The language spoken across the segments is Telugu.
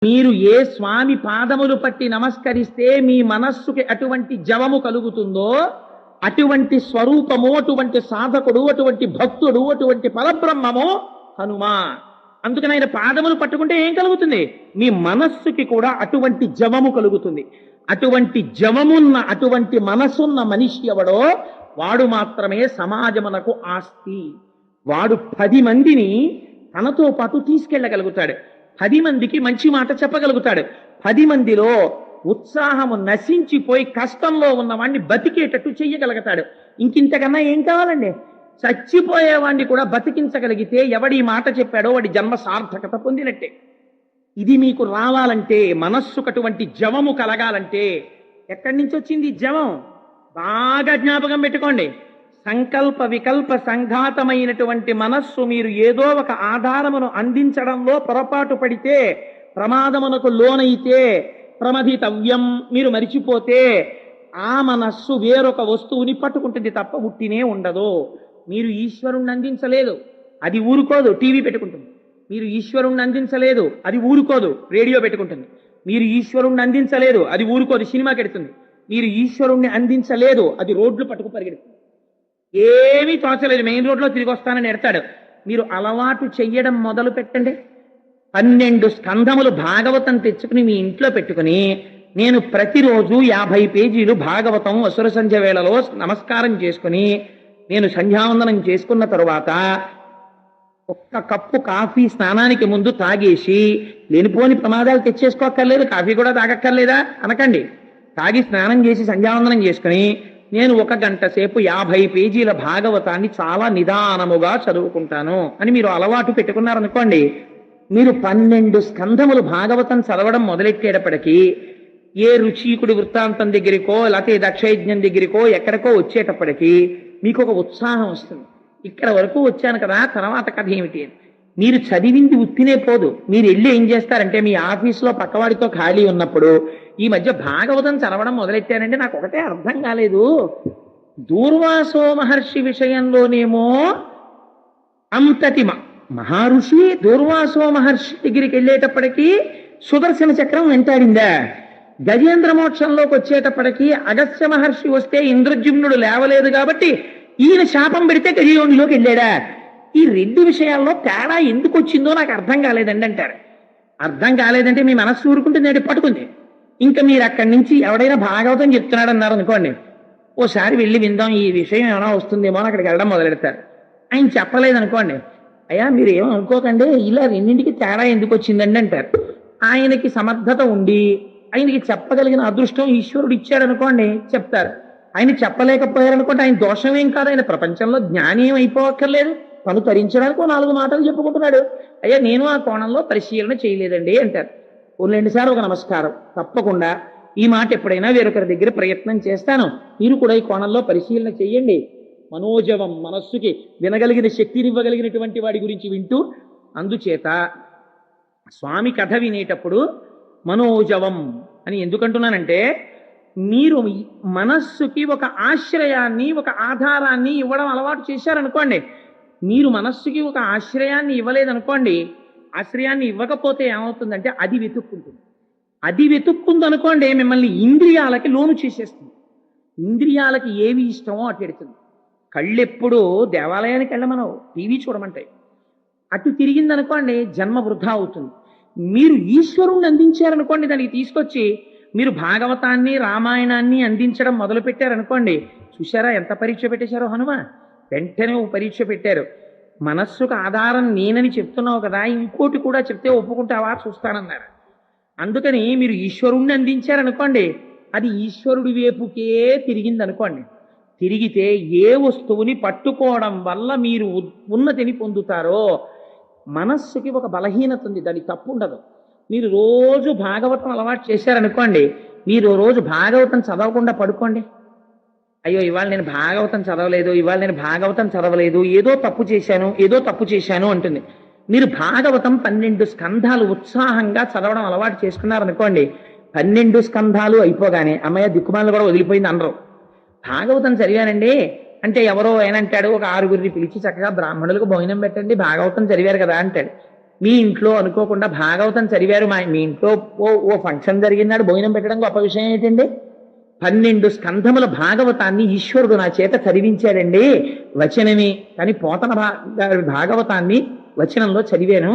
మీరు ఏ స్వామి పాదములు పట్టి నమస్కరిస్తే మీ మనస్సుకి అటువంటి జవము కలుగుతుందో అటువంటి స్వరూపము, అటువంటి సాధకుడు, అటువంటి భక్తుడు, అటువంటి పరబ్రహ్మము హనుమా. అందుకని ఆయన పాదములు పట్టుకుంటే ఏం కలుగుతుంది? మీ మనస్సుకి కూడా అటువంటి జవము కలుగుతుంది. అటువంటి జవమున్న, అటువంటి మనసున్న మనిషి ఎవడో వాడు మాత్రమే సమాజమునకు ఆస్తి. వాడు 10 మందిని తనతో పాటు తీసుకెళ్ళగలుగుతాడు. 10 మందికి మంచి మాట చెప్పగలుగుతాడు. 10 మందిలో ఉత్సాహము నశించిపోయి కష్టంలో ఉన్నవాడిని బతికేటట్టు చెయ్యగలుగుతాడు. ఇంకింతకన్నా ఏం కావాలండి? చచ్చిపోయేవాడిని కూడా బతికించగలిగితే ఎవడి మాట చెప్పాడో వాడి జన్మ సార్థకత పొందినట్టే. ఇది మీకు రావాలంటే, మనస్సుకు అటువంటి జవము కలగాలంటే ఎక్కడి నుంచి వచ్చింది జవం? బాగా జ్ఞాపకం పెట్టుకోండి. సంకల్ప వికల్ప సంఘాతమైనటువంటి మనస్సు మీరు ఏదో ఒక ఆధారమును అందించడంలో పొరపాటు పడితే, ప్రమాదమునకు లోనైతే, ప్రమదితవ్యం మీరు మరిచిపోతే ఆ మనస్సు వేరొక వస్తువుని పట్టుకుంటుంది తప్ప ఉట్టినే ఉండదు. మీరు ఈశ్వరుణ్ణి అందించలేదు, అది ఊరుకోదు, టీవీ పెట్టుకుంటుంది. మీరు ఈశ్వరుణ్ణి అందించలేదు, అది ఊరుకోదు, రేడియో పెట్టుకుంటుంది. మీరు ఈశ్వరుణ్ణి అందించలేదు, అది ఊరుకోదు, సినిమాకి ఎడుతుంది. మీరు ఈశ్వరుణ్ణి అందించలేదు, అది రోడ్లు పట్టుకు పరిగెడుతుంది. ఏమీ తోచలేదు, మెయిన్ రోడ్లో తిరిగి వస్తానని ఎడతాడు. మీరు అలవాటు చెయ్యడం మొదలు పెట్టండి. 12 స్కంధములు భాగవతం తెచ్చుకుని మీ ఇంట్లో పెట్టుకుని, నేను ప్రతిరోజు 50 పేజీలు భాగవతం అసుర సంధ్య వేళలో నమస్కారం చేసుకుని, నేను సంధ్యావందనం చేసుకున్న తరువాత ఒక్క కప్పు కాఫీ స్నానానికి ముందు తాగేసి, లేనిపోని ప్రమాదాలు తెచ్చేసుకోక్కర్లేదు, కాఫీ కూడా తాగక్కర్లేదా అనకండి. తాగి స్నానం చేసి సంధ్యావందనం చేసుకుని నేను 1 గంట సేపు 50 పేజీల భాగవతాన్ని చాలా నిదానముగా చదువుకుంటాను అని మీరు అలవాటు పెట్టుకున్నారనుకోండి, మీరు 12 స్కంధములు భాగవతం చదవడం మొదలెట్టేటప్పటికీ ఏ రుచీకుడి వృత్తాంతం దగ్గరికో లేకపోతే దక్షయజ్ఞం దగ్గరికో ఎక్కడికో వచ్చేటప్పటికీ మీకు ఒక ఉత్సాహం వస్తుంది. ఇక్కడ వరకు వచ్చాను కదా, తర్వాత కథ ఏమిటి అని. మీరు చదివింది ఉత్తినే పోదు. మీరు వెళ్ళి ఏం చేస్తారంటే, మీ ఆఫీసులో పక్కవాడితో ఖాళీ ఉన్నప్పుడు, ఈ మధ్య భాగవతం చదవడం మొదలెట్టానంటే నాకు ఒకటే అర్థం కాలేదు, దూర్వాసో మహర్షి విషయంలోనేమో అంతటి మహర్షి దూర్వాసో మహర్షి దగ్గరికి వెళ్ళేటప్పటికీ సుదర్శన చక్రం వెంటాడిందా? గజేంద్ర మోక్షంలోకి వచ్చేటప్పటికీ అగస్త్య మహర్షి వస్తే ఇంద్రజుమ్నుడు లేవలేదు కాబట్టి ఈయన శాపం పెడితే గజయోనిలోకి వెళ్ళాడా? ఈ 2 విషయాల్లో తేడా ఎందుకు వచ్చిందో నాకు అర్థం కాలేదండి అంటారు. అర్థం కాలేదంటే మీ మనస్సు ఊరుకుంటుంది, నేటి పట్టుకుంది. ఇంకా మీరు అక్కడి నుంచి ఎవడైనా భాగవతం చెప్తున్నాడు అన్నారు అనుకోండి, ఓసారి వెళ్ళి విందాం, ఈ విషయం ఏమైనా వస్తుందేమో అని అక్కడికి వెళ్ళడం మొదలెడతారు. ఆయన చెప్పలేదు అనుకోండి, అయ్యా మీరు ఏమనుకోకండి, ఇలా 2ంటికి తేడా ఎందుకు వచ్చిందండి అంటారు. ఆయనకి సమర్థత ఉండి ఆయనకి చెప్పగలిగిన అదృష్టం ఈశ్వరుడు ఇచ్చాడు అనుకోండి, చెప్తారు. ఆయన చెప్పలేకపోయారనుకోండి, ఆయన దోషమేం కాదు, ఆయన ప్రపంచంలో జ్ఞాని ఏం అయిపోక్కర్లేదు, తను తరించడానికి 4 మాటలు చెప్పుకుంటున్నాడు. అయ్యా నేను ఆ కోణంలో పరిశీలన చేయలేదండి అంటారు. 2 సార్లు ఒక నమస్కారం, తప్పకుండా ఈ మాట ఎప్పుడైనా వేరొకరి దగ్గర ప్రయత్నం చేస్తాను, మీరు కూడా ఈ కోణంలో పరిశీలన చెయ్యండి. మనోజవం, మనస్సుకి వినగలిగిన శక్తిని ఇవ్వగలిగినటువంటి వాడి గురించి వింటూ, అందుచేత స్వామి కథ వినేటప్పుడు మనోజవం అని ఎందుకంటున్నానంటే, మీరు మనస్సుకి ఒక ఆశ్రయాన్ని, ఒక ఆధారాన్ని ఇవ్వడం అలవాటు చేశారనుకోండి, మీరు మనస్సుకి ఒక ఆశ్రయాన్ని ఇవ్వలేదనుకోండి, ఆశ్రయాన్ని ఇవ్వకపోతే ఏమవుతుందంటే అది వెతుక్కుంటుంది. అది వెతుక్కుందనుకోండి మిమ్మల్ని ఇంద్రియాలకి లోను చేసేస్తుంది. ఇంద్రియాలకి ఏవి ఇష్టమో అటు ఎడుతుంది. కళ్ళెప్పుడు దేవాలయానికి వెళ్ళమనవు, టీవీ చూడమంటాయి. అటు తిరిగిందనుకోండి జన్మ వృధా అవుతుంది. మీరు ఈశ్వరుణ్ణి అందించారనుకోండి, దానికి తీసుకొచ్చి మీరు భాగవతాన్ని రామాయణాన్ని అందించడం మొదలు పెట్టారనుకోండి, చూశారా ఎంత పరీక్ష పెట్టేశారో హనుమ? వెంటనే ఓ పరీక్ష పెట్టారు. మనస్సుకు ఆధారం నేనని చెప్తున్నావు కదా, ఇంకోటి కూడా చెప్తే ఒప్పుకుంటావా చూస్తానన్నారు. అందుకని మీరు ఈశ్వరుణ్ణి అందించారనుకోండి, అది ఈశ్వరుడి వైపుకే తిరిగిందనుకోండి, తిరిగితే ఏ వస్తువుని పట్టుకోవడం వల్ల మీరు ఉన్నతిని పొందుతారో, మనస్సుకి ఒక బలహీనత ఉంది, దానికి తప్పు ఉండదు. మీరు రోజు భాగవతం అలవాటు చేశారనుకోండి, మీరు రోజు భాగవతం చదవకుండా పడుకోండి, అయ్యో ఇవాళ నేను భాగవతం చదవలేదు, ఇవాళ నేను భాగవతం చదవలేదు, ఏదో తప్పు చేశాను అంటుంది. మీరు భాగవతం 12 స్కంధాలు ఉత్సాహంగా చదవడం అలవాటు చేసుకున్నారనుకోండి, 12 స్కంధాలు అయిపోగానే అమ్మయ్య దిక్కుమాలను కూడా వదిలిపోయింది అనరు. భాగవతం చదివానండి అంటే ఎవరో ఏనంటాడు, ఒక 6గురిని పిలిచి చక్కగా బ్రాహ్మణులకు భోజనం పెట్టండి, భాగవతం చదివారు కదా అంటాడు. మీ ఇంట్లో అనుకోకుండా భాగవతం చదివారు, మీ ఇంట్లో ఓ ఫంక్షన్ జరిగినాడు భోజనం పెట్టడం గొప్ప విషయం ఏంటండి? 12 స్కంధముల భాగవతాన్ని ఈశ్వరుడు నా చేత చదివించాడండి వచనమే. కానీ పోతన భాగవతాన్ని వచనంలో చదివాను.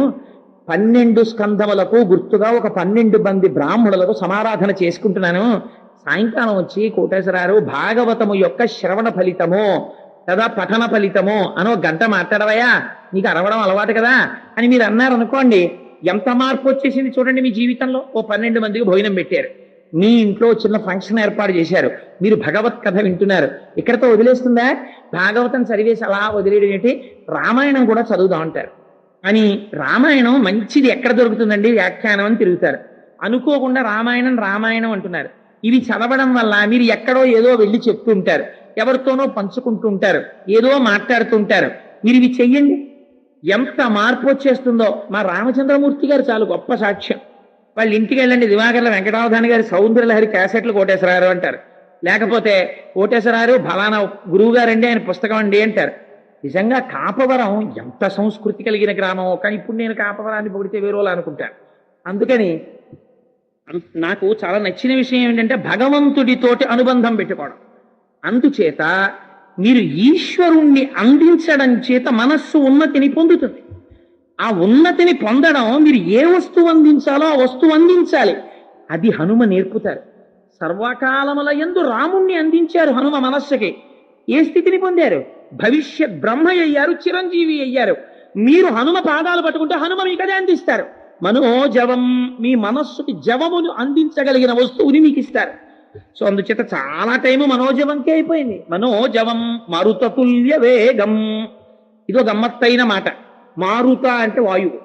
12 స్కంధములకు గుర్తుగా ఒక 12 మంది బ్రాహ్మణులకు సమారాధన చేసుకుంటున్నాను. సాయంకాలం వచ్చి కోటేశ్వరారు భాగవతము యొక్క శ్రవణ ఫలితము కదా పఠన ఫలితము అనో గంట మాట్లాడవయా, నీకు అరవడం అలవాటు కదా అని మీరు అన్నారు అనుకోండి, ఎంత మార్పు వచ్చేసింది చూడండి మీ జీవితంలో. ఓ 12 మందికి భోజనం పెట్టారు, మీ ఇంట్లో చిన్న ఫంక్షన్ ఏర్పాటు చేశారు, మీరు భగవత్ కథ వింటున్నారు. ఇక్కడతో వదిలేస్తుందా? భాగవతం చదివేసి అలా వదిలేయడం ఏంటి? రామాయణం కూడా చదువుదాం అంటారు. అని రామాయణం మంచిది ఎక్కడ దొరుకుతుందండి వ్యాఖ్యానం అని తిరుగుతారు. అనుకోకుండా రామాయణం రామాయణం అంటున్నారు. ఇవి చదవడం వల్ల మీరు ఎక్కడో ఏదో వెళ్ళి చెప్తుంటారు, ఎవరితోనో పంచుకుంటుంటారు, ఏదో మాట్లాడుతుంటారు. మీరు ఇవి చెయ్యండి, ఎంత మార్పు వచ్చేస్తుందో. మా రామచంద్రమూర్తి గారు చాలు గొప్ప సాక్ష్యం. వాళ్ళు ఇంటికి వెళ్ళండి, దివాకర్ల వెంకటావధాని గారి సౌందర్యలహరి క్యాసెట్లు కోటేశ్వరారు అంటారు, లేకపోతే కోటేశ్వరారు ఫలానా గురువు గారండి ఆయన పుస్తకం అండి అంటారు. నిజంగా కాపవరం ఎంత సంస్కృతి కలిగిన గ్రామమో. కానీ ఇప్పుడు నేను కాపవరాన్ని పొగిడితే వేరేలా అనుకుంటాను. అందుకని నాకు చాలా నచ్చిన విషయం ఏంటంటే భగవంతుడితోటి అనుబంధం పెట్టుకోవడం. అందుచేత మీరు ఈశ్వరుణ్ణి అందించడం చేత మనస్సు ఉన్నతిని పొందుతుంది. ఆ ఉన్నతిని పొందడం, మీరు ఏ వస్తువు అందించాలో ఆ వస్తువు అందించాలి. అది హనుమ నేర్పుతారు. సర్వకాలముల యందు రాముణ్ణి అందించారు హనుమ మనస్సుకి. ఏ స్థితిని పొందారు? భవిష్యత్ బ్రహ్మ అయ్యారు, చిరంజీవి అయ్యారు. మీరు హనుమ పాదాలు పట్టుకుంటే హనుమ మీకు అదే అందిస్తారు. మనోజవం, మీ మనస్సుకి జవమును అందించగలిగిన వస్తువుని మీకు ఇస్తారు. సో అందుచేత చాలా టైము మనోజవంకే అయిపోయింది. మనోజవం మారుతతుల్య వేగం, ఇదో గమ్మత్తైన మాట. మారుత అంటే వాయువు,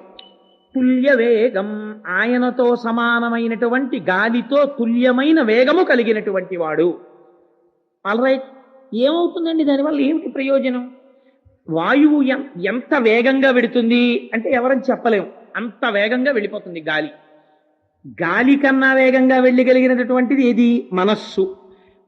తుల్య వేగం ఆయనతో సమానమైనటువంటి గాలితో తుల్యమైన వేగము కలిగినటువంటి వాడు. ఆల్ రైట్, ఏమవుతుందండి దానివల్ల? ఏమిటి ప్రయోజనం? వాయువు ఎంత వేగంగా వెడుతుంది అంటే ఎవరని చెప్పలేము, అంత వేగంగా వెళ్ళిపోతుంది గాలి. గాలి కన్నా వేగంగా వెళ్ళగలిగినటువంటిది ఏది? మనస్సు.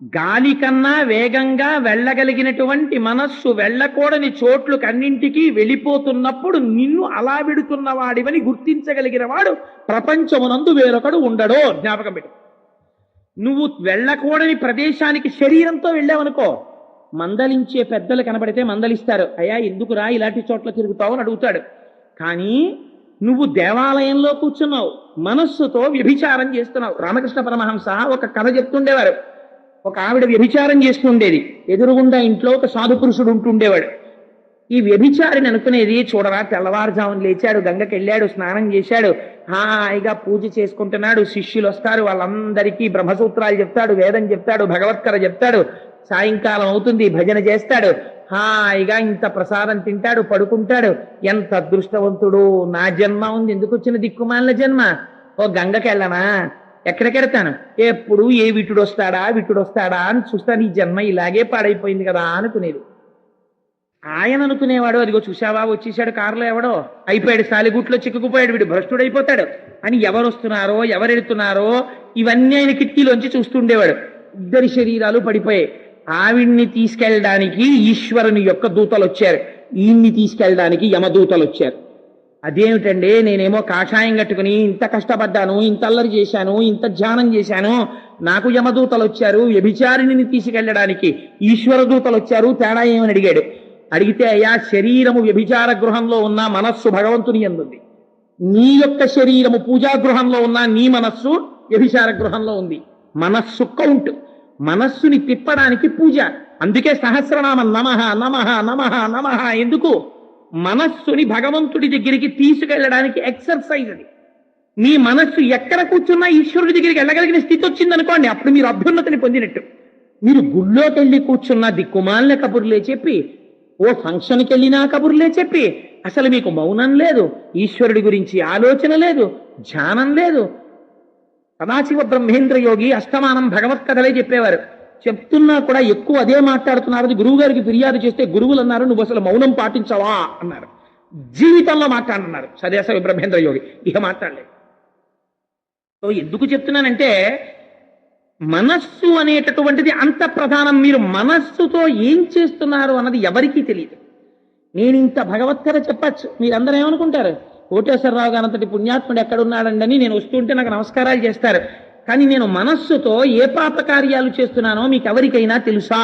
గాలి కన్నా వేగంగా వెళ్ళగలిగినటువంటి మనస్సు వెళ్ళకూడని చోట్లకు అన్నింటికీ వెళ్ళిపోతున్నప్పుడు నిన్ను అలా వెడుతున్న వాడివని గుర్తించగలిగిన వాడు ప్రపంచమునందు వేరొకడు ఉండడో. జ్ఞాపకం పెట్టు. నువ్వు వెళ్ళకూడని ప్రదేశానికి శరీరంతో వెళ్ళావనుకో, మందలించే పెద్దలు కనబడితే మందలిస్తారు, అయ్యా ఎందుకురా ఇలాంటి చోట్ల తిరుగుతావు అని అడుగుతాడు. కానీ నువ్వు దేవాలయంలో కూర్చున్నావు, మనస్సుతో వ్యభిచారం చేస్తున్నావు. రామకృష్ణ పరమహంస ఒక కథ చెప్తుండేవారు. ఒక ఆవిడ వ్యభిచారం చేస్తుండేది, ఎదురుగుండా ఇంట్లో ఒక సాధు పురుషుడు ఉంటుండేవాడు. ఈ వ్యభిచారిని అనుకునేది, చూడరా తెల్లవారుజామున లేచాడు, గంగకి వెళ్ళాడు, స్నానం చేశాడు, హాయిగా పూజ చేసుకుంటున్నాడు, శిష్యులు వస్తారు, వాళ్ళందరికీ బ్రహ్మసూత్రాలు చెప్తాడు, వేదం చెప్తాడు, భగవత్కర చెప్తాడు, సాయంకాలం అవుతుంది భజన చేస్తాడు, హాయిగా ఇంత ప్రసాదం తింటాడు, పడుకుంటాడు. ఎంత అదృష్టవంతుడు, నా జన్మ ఉంది, ఎందుకు వచ్చిన దిక్కుమాలిన జన్మ? ఓ గంగకి వెళ్ళనా? ఎక్కడికెడతాను? ఎప్పుడు ఏ విటుడు వస్తాడా అని చూస్తాను, ఈ జన్మ ఇలాగే పాడైపోయింది కదా అనుకునేది. ఆయన అనుకునేవాడు, అదిగో చూసావా వచ్చేసాడు కారులో ఎవడో, అయిపోయాడు, సాలిగుట్లో చిక్కుకుపోయాడు, వీడు భ్రష్టుడైపోతాడు అని. ఎవరు వస్తున్నారో ఎవరు వెళుతున్నారో ఇవన్నీ ఆయన కిటికీలోంచి చూస్తుండేవాడు. ఇద్దరి శరీరాలు పడిపోయాయి. ఆవిడ్ని తీసుకెళ్ళడానికి ఈశ్వరుని యొక్క దూతలు వచ్చారు, ఈయన్ని తీసుకెళ్ళడానికి యమదూతలు వచ్చారు. అదేమిటండి, నేనేమో కాషాయం కట్టుకుని ఇంత కష్టపడ్డాను, ఇంత అల్లరి చేశాను, ఇంత ధ్యానం చేశాను, నాకు యమదూతలు వచ్చారు, వ్యభిచారిణిని తీసుకెళ్ళడానికి ఈశ్వర దూతలు వచ్చారు, తేడా ఏమని అడిగాడు. అడిగితే, అయ్యా శరీరము వ్యభిచార గృహంలో ఉన్న మనస్సు భగవంతుని యందుంది, నీ యొక్క శరీరము పూజా గృహంలో ఉన్న నీ మనస్సు వ్యభిచార గృహంలో ఉంది. మనస్సు కౌంట్, మనస్సుని తిప్పడానికి పూజ. అందుకే సహస్రనామం నమః నమః నమః నమః. ఎందుకు? మనస్సుని భగవంతుడి దగ్గరికి తీసుకెళ్ళడానికి ఎక్సర్సైజ్ అది. మీ మనస్సు ఎక్కడ కూర్చున్నా ఈశ్వరుడి దగ్గరికి వెళ్ళగలిగిన స్థితి వచ్చిందనుకోండి, అప్పుడు మీరు అభ్యున్నతిని పొందినట్టు. మీరు గుళ్ళోకి వెళ్ళి కూర్చున్న దిక్కుమాలిన కబుర్లే చెప్పి, ఓ ఫంక్షన్కి వెళ్ళినా కబుర్లే చెప్పి, అసలు మీకు మౌనం లేదు, ఈశ్వరుడి గురించి ఆలోచన లేదు, ధ్యానం లేదు. సదాశివ బ్రహ్మేంద్ర యోగి అష్టమానం భగవత్ కథలే చెప్పేవారు. చెప్తున్నా కూడా ఎక్కువ అదే మాట్లాడుతున్నారు. గురువు గారికి ఫిర్యాదు చేస్తే గురువులు అన్నారు, నువ్వు అసలు మౌనం పాటించవా అన్నారు. జీవితంలో మాట్లాడన్నారు సదాశివ బ్రహ్మేంద్ర యోగి, ఇక మాట్లాడలేదు. సో ఎందుకు చెప్తున్నానంటే, మనస్సు అనేటటువంటిది అంత ప్రధానం. మీరు మనస్సుతో ఏం చేస్తున్నారు అన్నది ఎవరికీ తెలియదు. నేను ఇంత భగవత్కథ చెప్పచ్చు, మీరందరూ ఏమనుకుంటారు, కోటేశ్వరరావు గారు అంతటి పుణ్యాత్ముడు ఎక్కడున్నాడండి అని నేను వస్తుంటే నాకు నమస్కారాలు చేస్తారు. కానీ నేను మనస్సుతో ఏ పాప కార్యాలు చేస్తున్నానో మీకు ఎవరికైనా తెలుసా?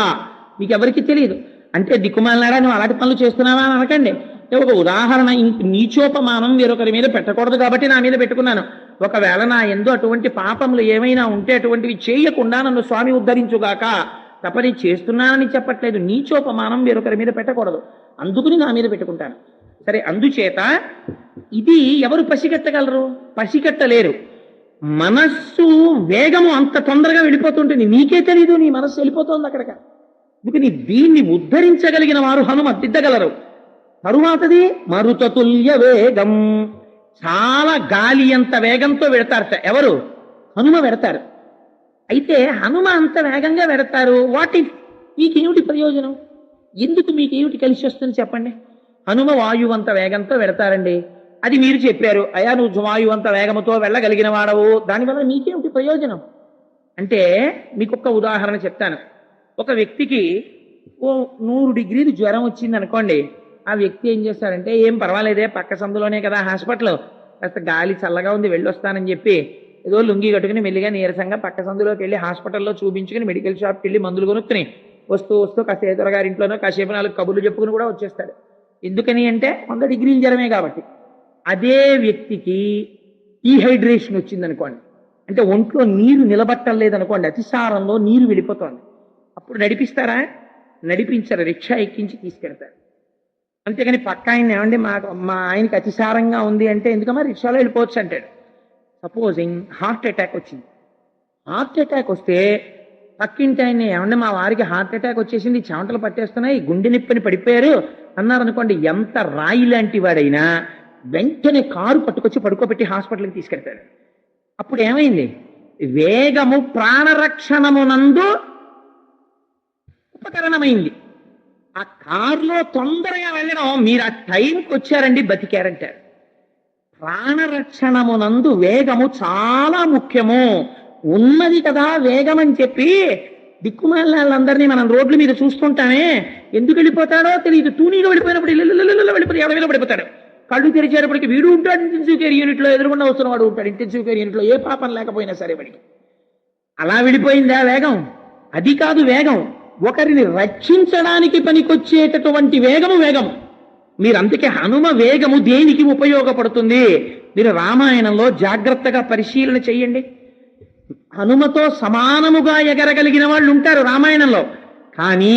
మీకు ఎవరికి తెలియదు. అంటే దిక్కుమాలనాడా నువ్వు అలాంటి పనులు చేస్తున్నావా అని అనకండి. ఒక ఉదాహరణ, నీచోపమానం వేరొకరి మీద పెట్టకూడదు కాబట్టి నా మీద పెట్టుకున్నాను. ఒకవేళ నా యందు అటువంటి పాపములు ఏమైనా ఉంటే అటువంటివి చేయకుండా నన్ను స్వామి ఉద్ధరించుగాక. తప్పని చేస్తున్నానని చెప్పట్లేదు. నీచోపమానం వేరొకరి మీద పెట్టకూడదు, అందుకుని నా మీద పెట్టుకుంటాను. సరే, అందుచేత ఇది ఎవరు పసిగట్టగలరు? పసిగట్టలేరు. మనస్సు వేగము అంత తొందరగా వెళ్ళిపోతుంటుంది, నీకే తెలీదు నీ మనస్సు వెళ్ళిపోతుంది అక్కడికి. అందుకని దీన్ని ఉద్ధరించగలిగిన వారు హనుమ దిద్దగలరు. తరువాతది మరుతతుల్య వేగం, చాలా గాలి అంత వేగంతో వెడతారట. ఎవరు? హనుమ వెడతారు. అయితే హనుమ అంత వేగంగా వెడతారు, వాటి మీకేమిటి ప్రయోజనం? ఎందుకు మీకేమిటి కలిసి వస్తుంది చెప్పండి? హనుమ వాయువంత వేగంతో వెడతారండి, అది మీరు చెప్పారు. అయా నువ్వు వాయువంత వేగముతో వెళ్ళగలిగిన వాడవు, దానివల్ల మీకేమిటి ప్రయోజనం అంటే మీకు ఒక ఉదాహరణ చెప్తాను. ఒక వ్యక్తికి 100 డిగ్రీలు జ్వరం వచ్చింది అనుకోండి. ఆ వ్యక్తి ఏం చేస్తాడంటే, ఏం పర్వాలేదే పక్క సందులోనే కదా హాస్పిటల్, కాస్త గాలి చల్లగా ఉంది వెళ్ళొస్తానని చెప్పి ఏదో లుంగి కట్టుకుని మెల్లిగా నీరసంగా పక్క సందులోకి వెళ్ళి హాస్పిటల్లో చూపించుకుని మెడికల్ షాప్కి వెళ్ళి మందులు కొనుక్కుని వస్తూ కాసేపు ఎదురుగారింట్లోనో కాసేపు 4 కబుర్లు చెప్పుకుని కూడా వచ్చేస్తాడు. ఎందుకని అంటే 100 డిగ్రీల జ్వరమే కాబట్టి. అదే వ్యక్తికి డీహైడ్రేషన్ వచ్చిందనుకోండి, అంటే ఒంట్లో నీరు నిలబట్టలేదనుకోండి, అతిసారంలో నీరు వెళ్ళిపోతుంది. అప్పుడు నడిపిస్తారా? నడిపించరు, రిక్షా ఎక్కించి తీసుకెళ్తారు. అంతేగాని పక్క ఆయన ఏమండి మా ఆయనకి అతిసారంగా ఉంది అంటే ఎందుకమ్మా రిక్షాలో వెళ్ళిపోవచ్చు అంటాడు. సపోజింగ్ హార్ట్ అటాక్ వచ్చింది. హార్ట్ అటాక్ వస్తే పక్కింటి ఆయన ఏమంటే మా వారికి హార్ట్ అటాక్ వచ్చేసింది, చెమటలు పట్టేస్తున్నాయి, గుండె నిప్పని పడిపోయారు అన్నారనుకోండి, ఎంత రాయి లాంటి వాడైనా వెంటనే కారు పట్టుకొచ్చి పడుకోబెట్టి హాస్పిటల్కి తీసుకెళ్తాడు. అప్పుడు ఏమైంది? వేగము ప్రాణరక్షణమునందు ఉపకరణమైంది. ఆ కారులో తొందరగా వెళ్ళడం, మీరు ఆ టైంకి వచ్చారండి బతికారంటారు. ప్రాణరక్షణమునందు వేగము చాలా ముఖ్యము. ఉన్నది కదా వేగం అని చెప్పి దిక్కుమాలందరినీ మనం రోడ్ల మీద చూస్తుంటామే, ఎందుకు వెళ్ళిపోతాడో తెలియదు. తూనీగా వెళ్ళిపోయినప్పుడు వెళ్ళిపోయి ఎవరి మీద పడిపోతాడు. కళ్ళు తెరిచేటప్పటికి వీడు ఉంటాడు ఇంటెన్సివ్ కేర్ యూనిట్లో, ఎదురుకుండా వస్తున్న వాడు ఉంటాడు ఇంటెన్సివ్ కేర్ యూనిట్లో, ఏ పాపం లేకపోయినా సరే వాడికి. అలా వెళ్ళిపోయిందా వేగం? అది కాదు వేగం, ఒకరిని రక్షించడానికి పనికొచ్చేటటువంటి వేగము వేగము. మీరు అందుకే హనుమ వేగము దేనికి ఉపయోగపడుతుంది? మీరు రామాయణంలో జాగ్రత్తగా పరిశీలన చెయ్యండి. హనుమతో సమానముగా ఎగరగలిగిన వాళ్ళు ఉంటారు రామాయణంలో, కానీ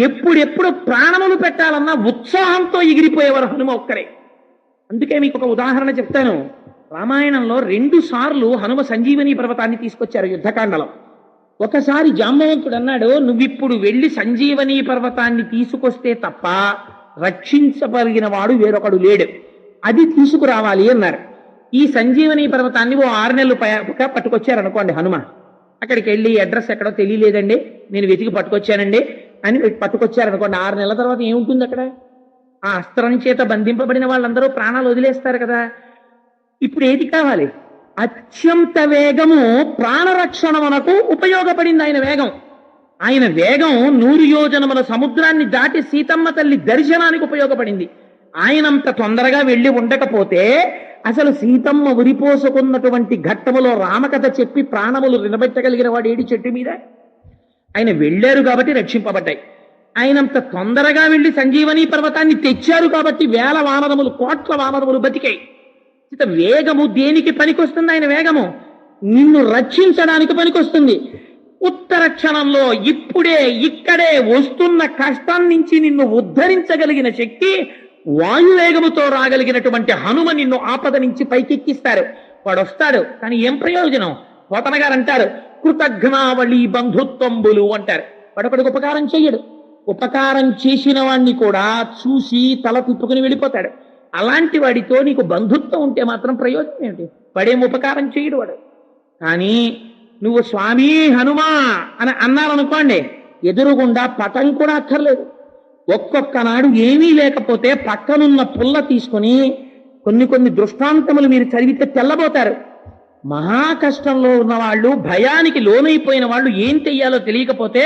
ఎప్పుడెప్పుడు ప్రాణములు పెట్టాలన్నా ఉత్సాహంతో ఎగిరిపోయేవారు హనుమ ఒక్కరే. అందుకే మీకు ఒక ఉదాహరణ చెప్తాను. రామాయణంలో 2 సార్లు హనుమ సంజీవని పర్వతాన్ని తీసుకొచ్చారు యుద్ధకాండలో. ఒకసారి జాంబవంతుడు అన్నాడు, నువ్విప్పుడు వెళ్ళి సంజీవని పర్వతాన్ని తీసుకొస్తే తప్ప రక్షించగలిగిన వాడు వేరొకడు లేడు, అది తీసుకురావాలి అన్నారు. ఈ సంజీవని పర్వతాన్ని 6 నెలలు పట్టుకొచ్చారనుకోండి హనుమ. అక్కడికి వెళ్ళి అడ్రస్ ఎక్కడో తెలియలేదండి, నేను వెతికి పట్టుకొచ్చానండి అని పట్టుకొచ్చారనుకోండి. 6 నెలల తర్వాత ఏముంటుంది అక్కడ? ఆ అస్త్రం చేత బంధింపబడిన వాళ్ళందరూ ప్రాణాలు వదిలేస్తారు కదా. ఇప్పుడు ఏది కావాలి? అత్యంత వేగము ప్రాణరక్షణమునకు ఉపయోగపడింది ఆయన వేగం. ఆయన వేగం 100 యోజనముల సముద్రాన్ని దాటి సీతమ్మ తల్లి దర్శనానికి ఉపయోగపడింది. ఆయనంత తొందరగా వెళ్ళి ఉండకపోతే అసలు సీతమ్మ ఉరిపోసుకున్నటువంటి ఘట్టములో రామకథ చెప్పి ప్రాణములు నిలబెట్టగలిగిన వాడు ఏడి చెట్టు మీద? ఆయన వెళ్ళారు కాబట్టి రక్షింపబడ్డాయి. ఆయనంత తొందరగా వెళ్ళి సంజీవని పర్వతాన్ని తెచ్చారు కాబట్టి వేల వానరములు, కోట్ల వానరములు బతికాయి. వేగము దేనికి పనికొస్తుంది? ఆయన వేగము నిన్ను రక్షించడానికి పనికొస్తుంది. ఉత్తర క్షణంలో ఇప్పుడే ఇక్కడే వస్తున్న కష్టం నుంచి నిన్ను ఉద్ధరించగలిగిన శక్తి వాయువేగముతో రాగలిగినటువంటి హనుమ నిన్ను ఆపద నుంచి పైకెక్కిస్తారు. వాడు వస్తాడు, కానీ ఏం ప్రయోజనం? పోతన గారు అంటారు, కృతజ్ఞావళి బంధుత్వంబులు అంటారు. వాడొకడికి ఉపకారం చెయ్యడు, ఉపకారం చేసిన వాడిని కూడా చూసి తల తిప్పుకుని వెళ్ళిపోతాడు. అలాంటి వాడితో నీకు బంధుత్వం ఉంటే మాత్రం ప్రయోజనం ఏమిటి? వాడేం ఉపకారం చేయడు వాడు. కానీ నువ్వు స్వామి హనుమా అని అన్నారనుకోండి, ఎదురుగుండా పటం కూడా అక్కర్లేదు. ఒక్కొక్క నాడు ఏమీ లేకపోతే పక్కనున్న పుల్ల తీసుకుని కొన్ని దృష్టాంతములు మీరు చదివితే తెల్లబోతారు. మహా కష్టంలో ఉన్నవాళ్ళు, భయానికి లోనైపోయిన వాళ్ళు ఏం చెయ్యాలో తెలియకపోతే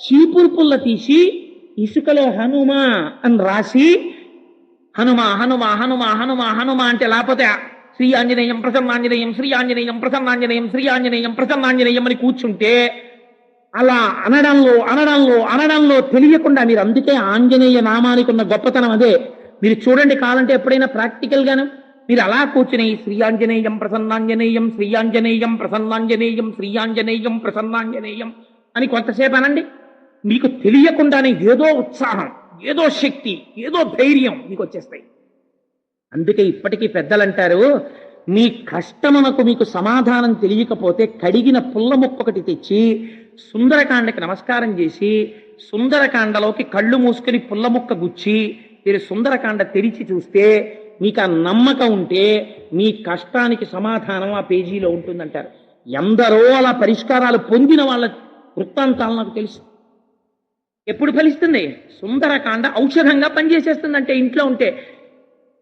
చీపురు పుల్ల తీసి ఇసుకలో హనుమ అని రాసి హనుమ హనుమ హనుమ హనుమ హనుమ అంటే లేకపోతే శ్రీ ఆంజనేయం ప్రసన్నాంజనేయం శ్రీ ఆంజనేయం ప్రసన్నాంజనేయం శ్రీ ఆంజనేయం ప్రసన్నాంజనేయం అని కూర్చుంటే అలా అనడంలో అనడంలో అనడంలో తెలియకుండా మీరు, అందుకే ఆంజనేయ నామానికి ఉన్న గొప్పతనం అదే. మీరు చూడండి, కావాలంటే ఎప్పుడైనా ప్రాక్టికల్ గాను మీరు అలా కూర్చుని శ్రీ ఆంజనేయం ప్రసన్నాంజనేయం శ్రీ ఆంజనేయం ప్రసన్నాంజనేయం శ్రీ ఆంజనేయం ప్రసన్నాంజనేయం అని కొంతసేపు అనండి. మీకు తెలియకుండానే ఏదో ఉత్సాహం, ఏదో శక్తి, ఏదో ధైర్యం మీకు వచ్చేస్తాయి. అందుకే ఇప్పటికీ పెద్దలంటారు, మీ కష్టమునకు మీకు సమాధానం తెలియకపోతే కడిగిన పుల్ల ముక్కొకటి తెచ్చి సుందరకాండకి నమస్కారం చేసి సుందరకాండలోకి కళ్ళు మూసుకుని పుల్ల ముక్క గుచ్చి మీరు సుందరకాండ తెరిచి చూస్తే మీకు ఆ నమ్మకం ఉంటే మీ కష్టానికి సమాధానం ఆ పేజీలో ఉంటుందంటారు. ఎందరో అలా పరిష్కారాలు పొందిన వాళ్ళ వృత్తాంతాలు నాకు తెలుసు. ఎప్పుడు ఫలిస్తుంది? సుందరకాండ ఔషధంగా పనిచేసేస్తుందంటే ఇంట్లో ఉంటే.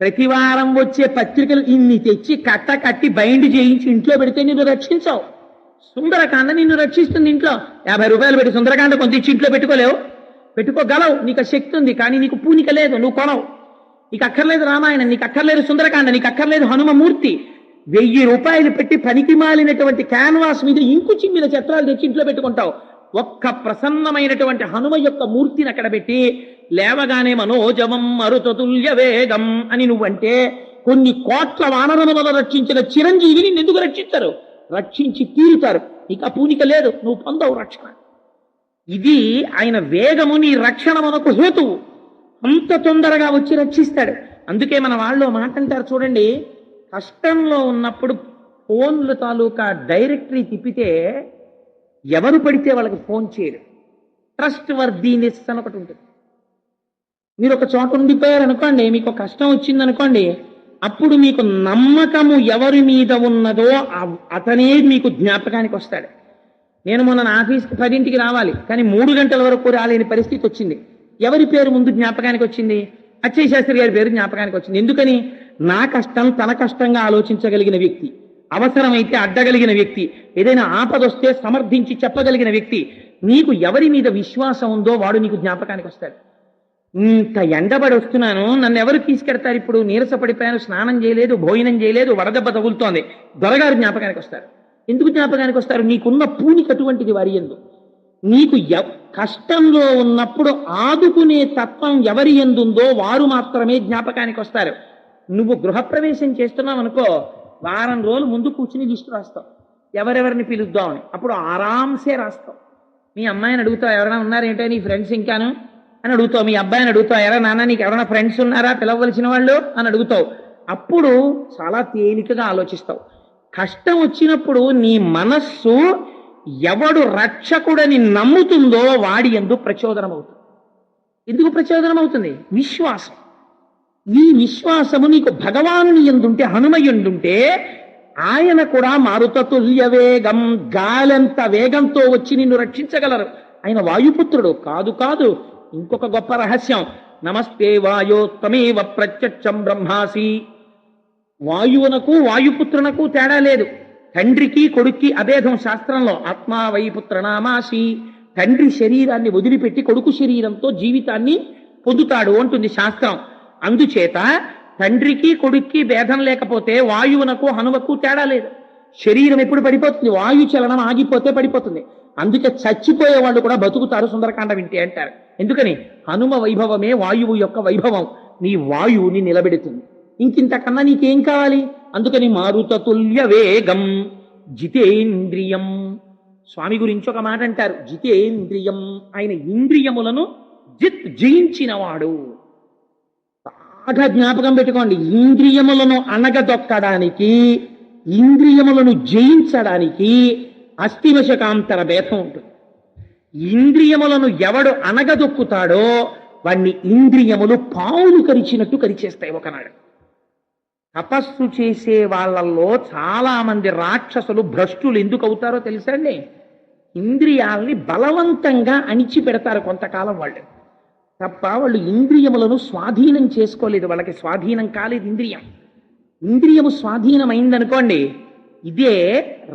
ప్రతి వారం వచ్చే పత్రికలు ఇన్ని తెచ్చి కట్ట కట్టి బైండ్ చేయించి ఇంట్లో పెడితే నిన్ను రక్షించవు. సుందరకాండ నిన్ను రక్షిస్తుంది. ఇంట్లో 50 రూపాయలు పెట్టి సుందరకాండ కొంత ఇచ్చి ఇంట్లో పెట్టుకోలేవు, పెట్టుకోగలవు, నీకు శక్తి ఉంది, కానీ నీకు పూనిక లేదు, నువ్వు కొనవు. నీకు అక్కర్లేదు రామాయణం, నీకు అక్కర్లేదు సుందరకాండ, నీకు అక్కర్లేదు హనుమమూర్తి. 1000 రూపాయలు పెట్టి పనికి మాలినటువంటి క్యాన్వాస్ మీద ఇంకు చిమ్మిన చిత్రాలు తెచ్చి ఇంట్లో పెట్టుకుంటావు. ఒక్క ప్రసన్నమైనటువంటి హనుమ యొక్క మూర్తిని అక్కడ పెట్టి లేవగానే మనోజవం మరుతతుల్య వేగం అని నువ్వంటే కొన్ని కోట్ల వానరములను రక్షించిన చిరంజీవిని ఎందుకు రక్షిస్తారు? రక్షించి తీరుతారు. నీకు ఆ పూనిక లేదు, నువ్వు పొందవు రక్షణ. ఇది ఆయన వేగము నీ రక్షణ మనకు హేతువు. అంత తొందరగా వచ్చి రక్షిస్తాడు. అందుకే మన వాళ్ళు మాట అంటారు చూడండి, కష్టంలో ఉన్నప్పుడు ఫోన్లు తాలూకా డైరెక్టరీ తిప్పితే ఎవరు పడితే వాళ్ళకి ఫోన్ చేయరు. ట్రస్ట్ వర్దీనెస్ అని ఒకటి ఉంటుంది. మీరు ఒక చోట ఉండిపోయారనుకోండి, మీకు కష్టం వచ్చిందనుకోండి, అప్పుడు మీకు నమ్మకము ఎవరి మీద ఉన్నదో అతనే మీకు జ్ఞాపకానికి వస్తాడు. నేను మొన్న నా ఆఫీస్కి 10ంటికి రావాలి, కానీ 3 గంటల వరకు రాలేని పరిస్థితి వచ్చింది. ఎవరి పేరు ముందు జ్ఞాపకానికి వచ్చింది? అచ్చయ్య శాస్త్రి గారి పేరు జ్ఞాపకానికి వచ్చింది. ఎందుకని? నా కష్టం తన కష్టంగా ఆలోచించగలిగిన వ్యక్తి, అవసరమైతే అడ్డగలిగిన వ్యక్తి, ఏదైనా ఆపదొస్తే సమర్థించి చెప్పగలిగిన వ్యక్తి. నీకు ఎవరి మీద విశ్వాసం ఉందో వాడు నీకు జ్ఞాపకానికి వస్తాడు. ఇంత ఎండబడి వస్తున్నాను, నన్ను ఎవరు తీసుకెడతారు? ఇప్పుడు నీరసపడిపోయాను, స్నానం చేయలేదు, భోజనం చేయలేదు, వడదెబ్బ తగులుతోంది, దొరగారు జ్ఞాపకానికి వస్తారు. ఎందుకు జ్ఞాపకానికి వస్తారు? నీకున్న పూనికి అటువంటిది వారి యందు. నీకు కష్టంలో ఉన్నప్పుడు ఆదుకునే తత్వం ఎవరి యందుందో వారు మాత్రమే జ్ఞాపకానికి వస్తారు. నువ్వు గృహప్రవేశం చేస్తున్నావు అనుకో, వారం రోజులు ముందు కూర్చుని లిస్టు రాస్తావు, ఎవరెవరిని పిలుద్దామని. అప్పుడు ఆరాంసే రాస్తావు. మీ అమ్మాయిని అడుగుతావు, ఎవరైనా ఉన్నారేంటో నీ ఫ్రెండ్స్ ఇంకాను అని అడుగుతావు. మీ అబ్బాయిని అడుగుతావు, ఎరా నాన్న నీకు ఎవరైనా ఫ్రెండ్స్ ఉన్నారా పిలవలసిన వాళ్ళు అని అడుగుతావు. అప్పుడు చాలా తేలికగా ఆలోచిస్తావు. కష్టం వచ్చినప్పుడు నీ మనస్సు ఎవడు రక్షకుడని నమ్ముతుందో వాడి యందు ప్రచోదనం అవుతుంది. ఎందుకు ప్రచోదనం అవుతుంది? విశ్వాసం. ఈ విశ్వాసము నీకు భగవానుని యందుంటే, హనుమయుండుంటే ఆయన కూడా మారుతతుల్య వేగం, గాలంత వేగంతో వచ్చి నిన్ను రక్షించగలరు. ఆయన వాయుపుత్రుడు కాదు. కాదు, ఇంకొక గొప్ప రహస్యం. నమస్తే వాయోత్తమేవ ప్రత్యక్షం బ్రహ్మాసి. వాయువునకు వాయుపుత్రునకు తేడా లేదు. తండ్రికి కొడుక్కి అభేదం శాస్త్రంలో. ఆత్మా వైపుత్రనామాసి. తండ్రి శరీరాన్ని వదిలిపెట్టి కొడుకు శరీరంతో జీవితాన్ని పొందుతాడు అంటుంది శాస్త్రం. అందుచేత తండ్రికి కొడుక్కి భేదం లేకపోతే వాయువునకు హనుమకు తేడా లేదు. శరీరం ఎప్పుడు పడిపోతుంది? వాయు చలనం ఆగిపోతే పడిపోతుంది. అందుకే చచ్చిపోయే వాళ్ళు కూడా బతుకుతారు సుందరకాండ వింటే అంటారు. ఎందుకని? హనుమ వైభవమే వాయువు యొక్క వైభవం. నీ వాయువుని నిలబెడుతుంది. ఇంకింతకన్నా నీకేం కావాలి? అందుకని మారుతతుల్య వేగం జితేంద్రియం. స్వామి గురించి ఒక మాట అంటారు, జితేంద్రియం. ఆయన ఇంద్రియములను జయించినవాడు. బాగా జ్ఞాపకం పెట్టుకోండి. ఇంద్రియములను అణగదొక్కడానికి, ఇంద్రియములను జయించడానికి అస్థివశకాంతర భేదం ఉంటుంది. ఇంద్రియములను ఎవడు అణగదొక్కుతాడో వాణ్ణి ఇంద్రియములు పావులు కరిచినట్టు కరిచేస్తాయి ఒకనాడు. తపస్సు చేసే వాళ్ళల్లో చాలా మంది రాక్షసులు భ్రష్టులు ఎందుకు అవుతారో తెలుసా అండి? ఇంద్రియాల్ని బలవంతంగా అణిచిపెడతారు కొంతకాలం వాళ్ళు తప్ప వాళ్ళు ఇంద్రియములను స్వాధీనం చేసుకోలేదు. వాళ్ళకి స్వాధీనం కాలేదు ఇంద్రియం. ఇంద్రియము స్వాధీనమైందనుకోండి, ఇదే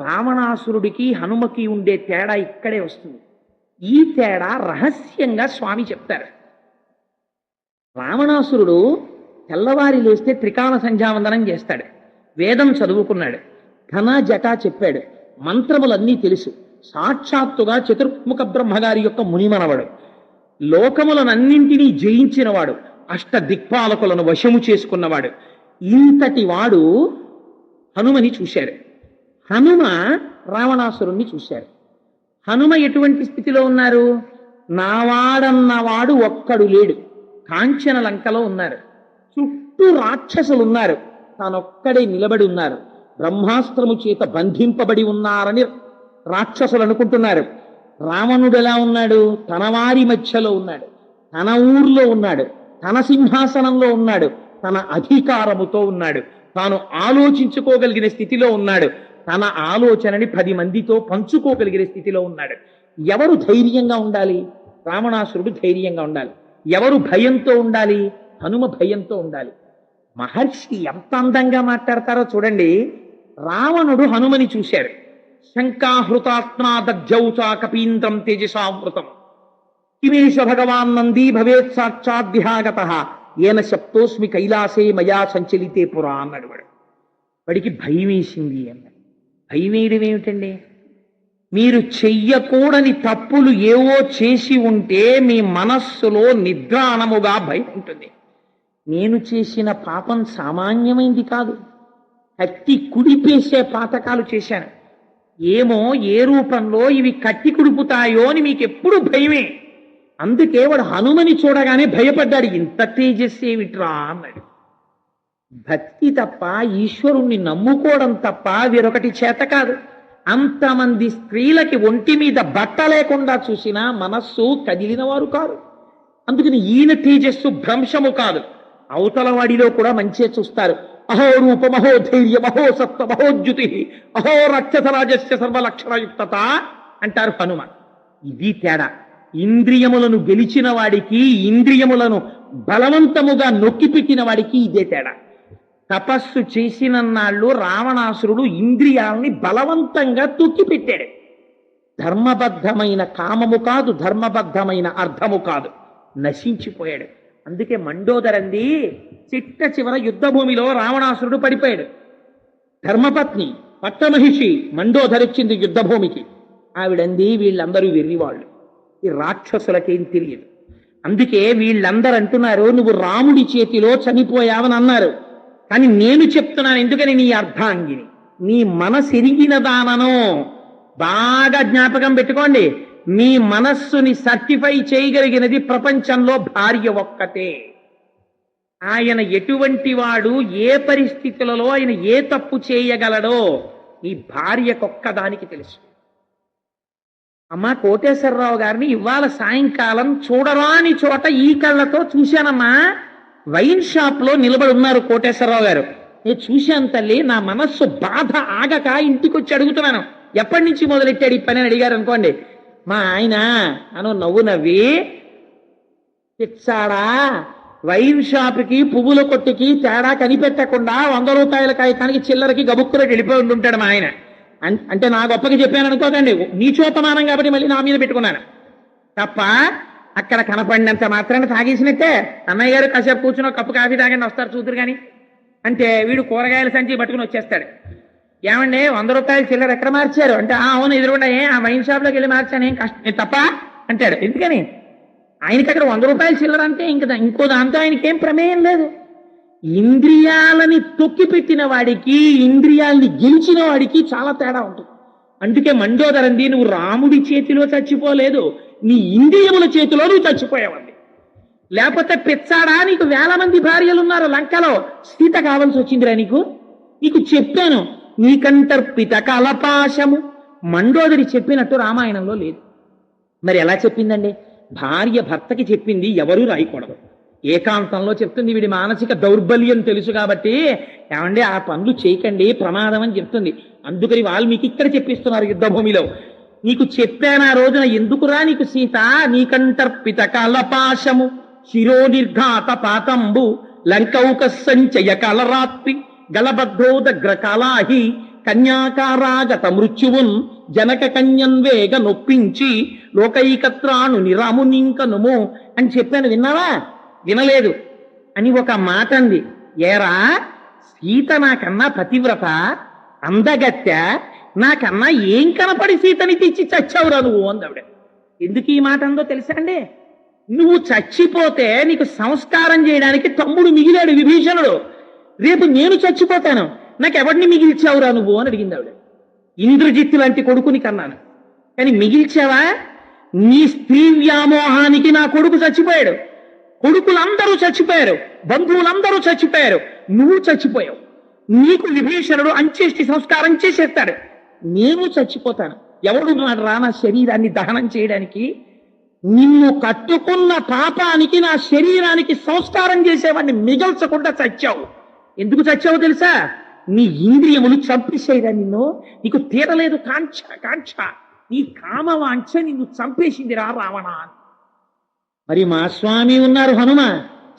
రావణాసురుడికి హనుమకి ఉండే తేడా ఇక్కడే వస్తుంది. ఈ తేడా రహస్యంగా స్వామి చెప్తారు. రావణాసురుడు తెల్లవారి లేస్తే త్రికాల సంధ్యావందనం చేస్తాడు, వేదం చదువుకున్నాడు, ఘన జటా చెప్పాడు, మంత్రములన్నీ తెలుసు, సాక్షాత్తుగా చతుర్ముఖ బ్రహ్మగారి యొక్క మునిమనవడు, లోకములనన్నింటినీ జయించినవాడు, అష్ట దిక్పాలకులను వశము చేసుకున్నవాడు. ఇంతటి వాడు హనుమని చూశాడు. హనుమ రావణాసురుణ్ణి చూశాడు. హనుమ ఎటువంటి స్థితిలో ఉన్నారు? నావాడన్నవాడు ఒక్కడు లేడు. కాంచన లంకలో ఉన్నారు, చుట్టూ రాక్షసులు ఉన్నారు, తానొక్కడే నిలబడి ఉన్నారు. బ్రహ్మాస్త్రము చేత బంధింపబడి ఉన్నారని రాక్షసులు అనుకుంటున్నారు. రావణుడు ఎలా ఉన్నాడు? తన వారి మధ్యలో ఉన్నాడు, తన ఊర్లో ఉన్నాడు, తన సింహాసనంలో ఉన్నాడు, తన అధికారముతో ఉన్నాడు, తాను ఆలోచించుకోగలిగిన స్థితిలో ఉన్నాడు, తన ఆలోచనని 10 మందితో పంచుకోగలిగిన స్థితిలో ఉన్నాడు. ఎవరు ధైర్యంగా ఉండాలి? రావణాసురుడు ధైర్యంగా ఉండాలి. ఎవరు భయంతో ఉండాలి? హనుమ భయంతో ఉండాలి. మహర్షి ఎంత అందంగా మాట్లాడతారో చూడండి. రావణుడు హనుమని చూశాడు. శంకాహృతాత్మాదౌచా కపీంద్రం తేజసావృతం కిమేష భగవాన్ నందీ భవేత్ సాక్షాద్ విహాగత ఏన శప్తోస్మి కైలాసే మయా సంచలితే పురా అన్నాడు వాడు. వాడికి భయం వేసింది అన్నాడు. భయం వేయడం ఏమిటండి? మీరు చెయ్యకూడని తప్పులు ఏవో చేసి ఉంటే మీ మనస్సులో నిద్రాణముగా భయం ఉంటుంది. నేను చేసిన పాపం సామాన్యమైంది కాదు, కత్తి కుడిపేసే పాతకాలు చేశాను. ఏమో ఏ రూపంలో ఇవి కత్తి కుడుపుతాయో అని మీకు ఎప్పుడు భయమే. అందుకే వాడు హనుమని చూడగానే భయపడ్డాడు. ఇంత తేజస్సు ఏమిట్రా అన్నాడు. భక్తి తప్ప, ఈశ్వరుణ్ణి నమ్ముకోవడం తప్ప వేరొకటి చేత కాదు. అంతమంది స్త్రీలకి ఒంటి మీద బట్ట లేకుండా చూసినా మనస్సు కదిలిన వారు కాదు. అందుకని ఈయన తేజస్సు భ్రంశము కాదు, అవతల వాడిలో కూడా మంచిగా చూస్తారు. అహో రూపం, అహో ధైర్యం, అహో సత్వం, అహోద్యుతి, అహో రాక్షసరాజస్య సర్వలక్షణయుక్తత అంటారు హనుమ. ఇది తేడా. ఇంద్రియములను గెలిచిన వాడికి, ఇంద్రియములను బలవంతముగా నొక్కిపెట్టిన వాడికి ఇదే తేడా. తపస్సు చేసిన నాళ్ళు రావణాసురుడు ఇంద్రియాలని బలవంతంగా తొక్కిపెట్టాడు. ధర్మబద్ధమైన కామము కాదు, ధర్మబద్ధమైన అర్థము కాదు, నశించిపోయాడు. అందుకే మండోదరంది చిట్ట చివర యుద్ధ భూమిలో రావణాసురుడు పడిపోయాడు. ధర్మపత్ని పట్టమహిషి మండోదరొచ్చింది యుద్ధ భూమికి. ఆవిడంది, వీళ్ళందరూ వెర్రివాళ్ళు, ఈ రాక్షసులకేం తెలియదు. అందుకే వీళ్ళందరూ అంటున్నారు, నువ్వు రాముడి చేతిలో చనిపోయావని అన్నారు. కానీ నేను చెప్తున్నాను, ఎందుకని నీ అర్ధాంగిని, నీ మనసెరిగిన దానను బాగా జ్ఞాపకం పెట్టుకోండి. మీ మనస్సుని సర్టిఫై చేయగలిగినది ప్రపంచంలో భార్య ఒక్కతే. ఆయన ఎటువంటి వాడు, ఏ పరిస్థితులలో ఆయన ఏ తప్పు చేయగలడో ఈ భార్యకొక్కదానికి తెలుసు. అమ్మా కోటేశ్వరరావు గారిని ఇవాళ సాయంకాలం చూడరాని చోట ఈ కళ్ళతో చూశానమ్మా. వైన్ షాప్ లో నిలబడి ఉన్నారు కోటేశ్వరరావు గారు. నేను చూశాను తల్లి, నా మనస్సు బాధ ఆగక ఇంటికి వచ్చి అడుగుతున్నాను, ఎప్పటి నుంచి మొదలెట్టాడు ఈ పని అని అడిగారు అనుకోండి. మా ఆయన అను నవ్వు నవ్వి, పిచ్చాడా, వైన్ షాప్కి పువ్వుల కొట్టుకి తేడా కనిపెట్టకుండా 100 రూపాయల కాగితానికి చిల్లరకి గబుక్కులకు వెళ్ళిపోయి ఉంటుంటాడు మా ఆయన. అంటే నా గొప్పకి చెప్పాను అనుకోకండి, నీచోపమానం కాబట్టి మళ్ళీ నా మీద పెట్టుకున్నాను తప్ప. అక్కడ కనపడినంత మాత్రాన్ని తాగేసినట్టే అన్నయ్య గారు కాసేపు కూర్చుని కప్పు కాఫీ తాగండి వస్తారు చూద్దరు కానీ అంటే వీడు కూరగాయల సంచి పట్టుకుని వచ్చేస్తాడు. ఏమండి 100 రూపాయల చిల్లర ఎక్కడ మార్చారు అంటే, అవును ఎదురుకుండా ఆ వైన్ షాప్లోకి వెళ్ళి మార్చాను, ఏం కష్టం తప్ప అంటాడు. ఎందుకని? ఆయనకి అక్కడ 100 రూపాయల చిల్లర అంటే ఇంకో దాంతో ఆయనకేం ప్రమేయం లేదు. ఇంద్రియాలని తొక్కిపెట్టిన వాడికి, ఇంద్రియాలని గెలిచిన వాడికి చాలా తేడా ఉంటుంది. అందుకే మండోదరంది, నువ్వు రాముడి చేతిలో చచ్చిపోలేదు, నీ ఇంద్రియముల చేతిలో నువ్వు చచ్చిపోయావండి. లేకపోతే పిచ్చాడా, నీకు 1000 మంది భార్యలు ఉన్నారు లంకలో, సీత కావాల్సి వచ్చిందిరా నీకు చెప్పాను. నీకంటర్పిత కలపాశము మండోదరి చెప్పినట్టు రామాయణంలో లేదు. మరి ఎలా చెప్పిందండి? భార్య భర్తకి చెప్పింది ఎవరూ రాయకూడదు, ఏకాంతంలో చెప్తుంది. వీడి మానసిక దౌర్బల్యం తెలుసు కాబట్టి, ఏమండి ఆ పనులు చేయకండి ప్రమాదం అని చెప్తుంది. అందుకని వాల్మీకి ఇక్కడ చెప్పిస్తున్నారు యుద్ధభూమిలో. నీకు చెప్పాను ఆ రోజున, ఎందుకురా నీకు సీత, నీకంటర్పిత కలపాశము శిరోనిర్ఘాత పాతంబు లంకౌక సంచయ కలరాత్రి గలబద్ధోదగ్ర కలాహి కన్యాకారాగత మృత్యువున్ జనక కన్యన్వేగ నొప్పించి లోకైకత్రాను నిరామునింకనుము అని చెప్పాను. విన్నావా? వినలేదు. అని ఒక మాట అంది. ఏరా, సీత నాకన్నా పతివ్రత, అందగత్య, నాకన్నా ఏం కనపడి సీతని తెచ్చి చచ్చావురా నువ్వు అందావిడ. ఎందుకు ఈ మాట అందో తెలుసా అండి? నువ్వు చచ్చిపోతే నీకు సంస్కారం చేయడానికి తమ్ముడు మిగిలాడు విభీషణుడు. రేపు నేను చచ్చిపోతాను, నాకెవడిని మిగిల్చావురా నువ్వు అని అడిగింది ఆవిడ. ఇంద్రజిత్తు లాంటి కొడుకుని కన్నాను, కానీ మిగిల్చావా? నీ స్త్రీ వ్యామోహానికి నా కొడుకు చచ్చిపోయాడు, కొడుకులందరూ చచ్చిపోయారు, బంధువులందరూ చచ్చిపోయారు, నువ్వు చచ్చిపోయావు. నీకు విభీషణుడు అంత్యేష్టి సంస్కారం చేసేస్తాడు, నేను చచ్చిపోతాను. ఎవడు రా నా శరీరాన్ని దహనం చేయడానికి? నిన్ను కట్టుకున్న పాపానికి నా శరీరానికి సంస్కారం చేసేవాడిని మిగల్చకుండా చచ్చావు. ఎందుకు చచ్చావో తెలుసా? నీ ఇంద్రియములు చంపేసేదా నిన్ను. నీకు తీరలేదు కాంక్ష, కాంక్ష, నీ కామవాంఛ నిన్ను చంపేసింది రా రావణ. మరి మా స్వామి ఉన్నారు హనుమ.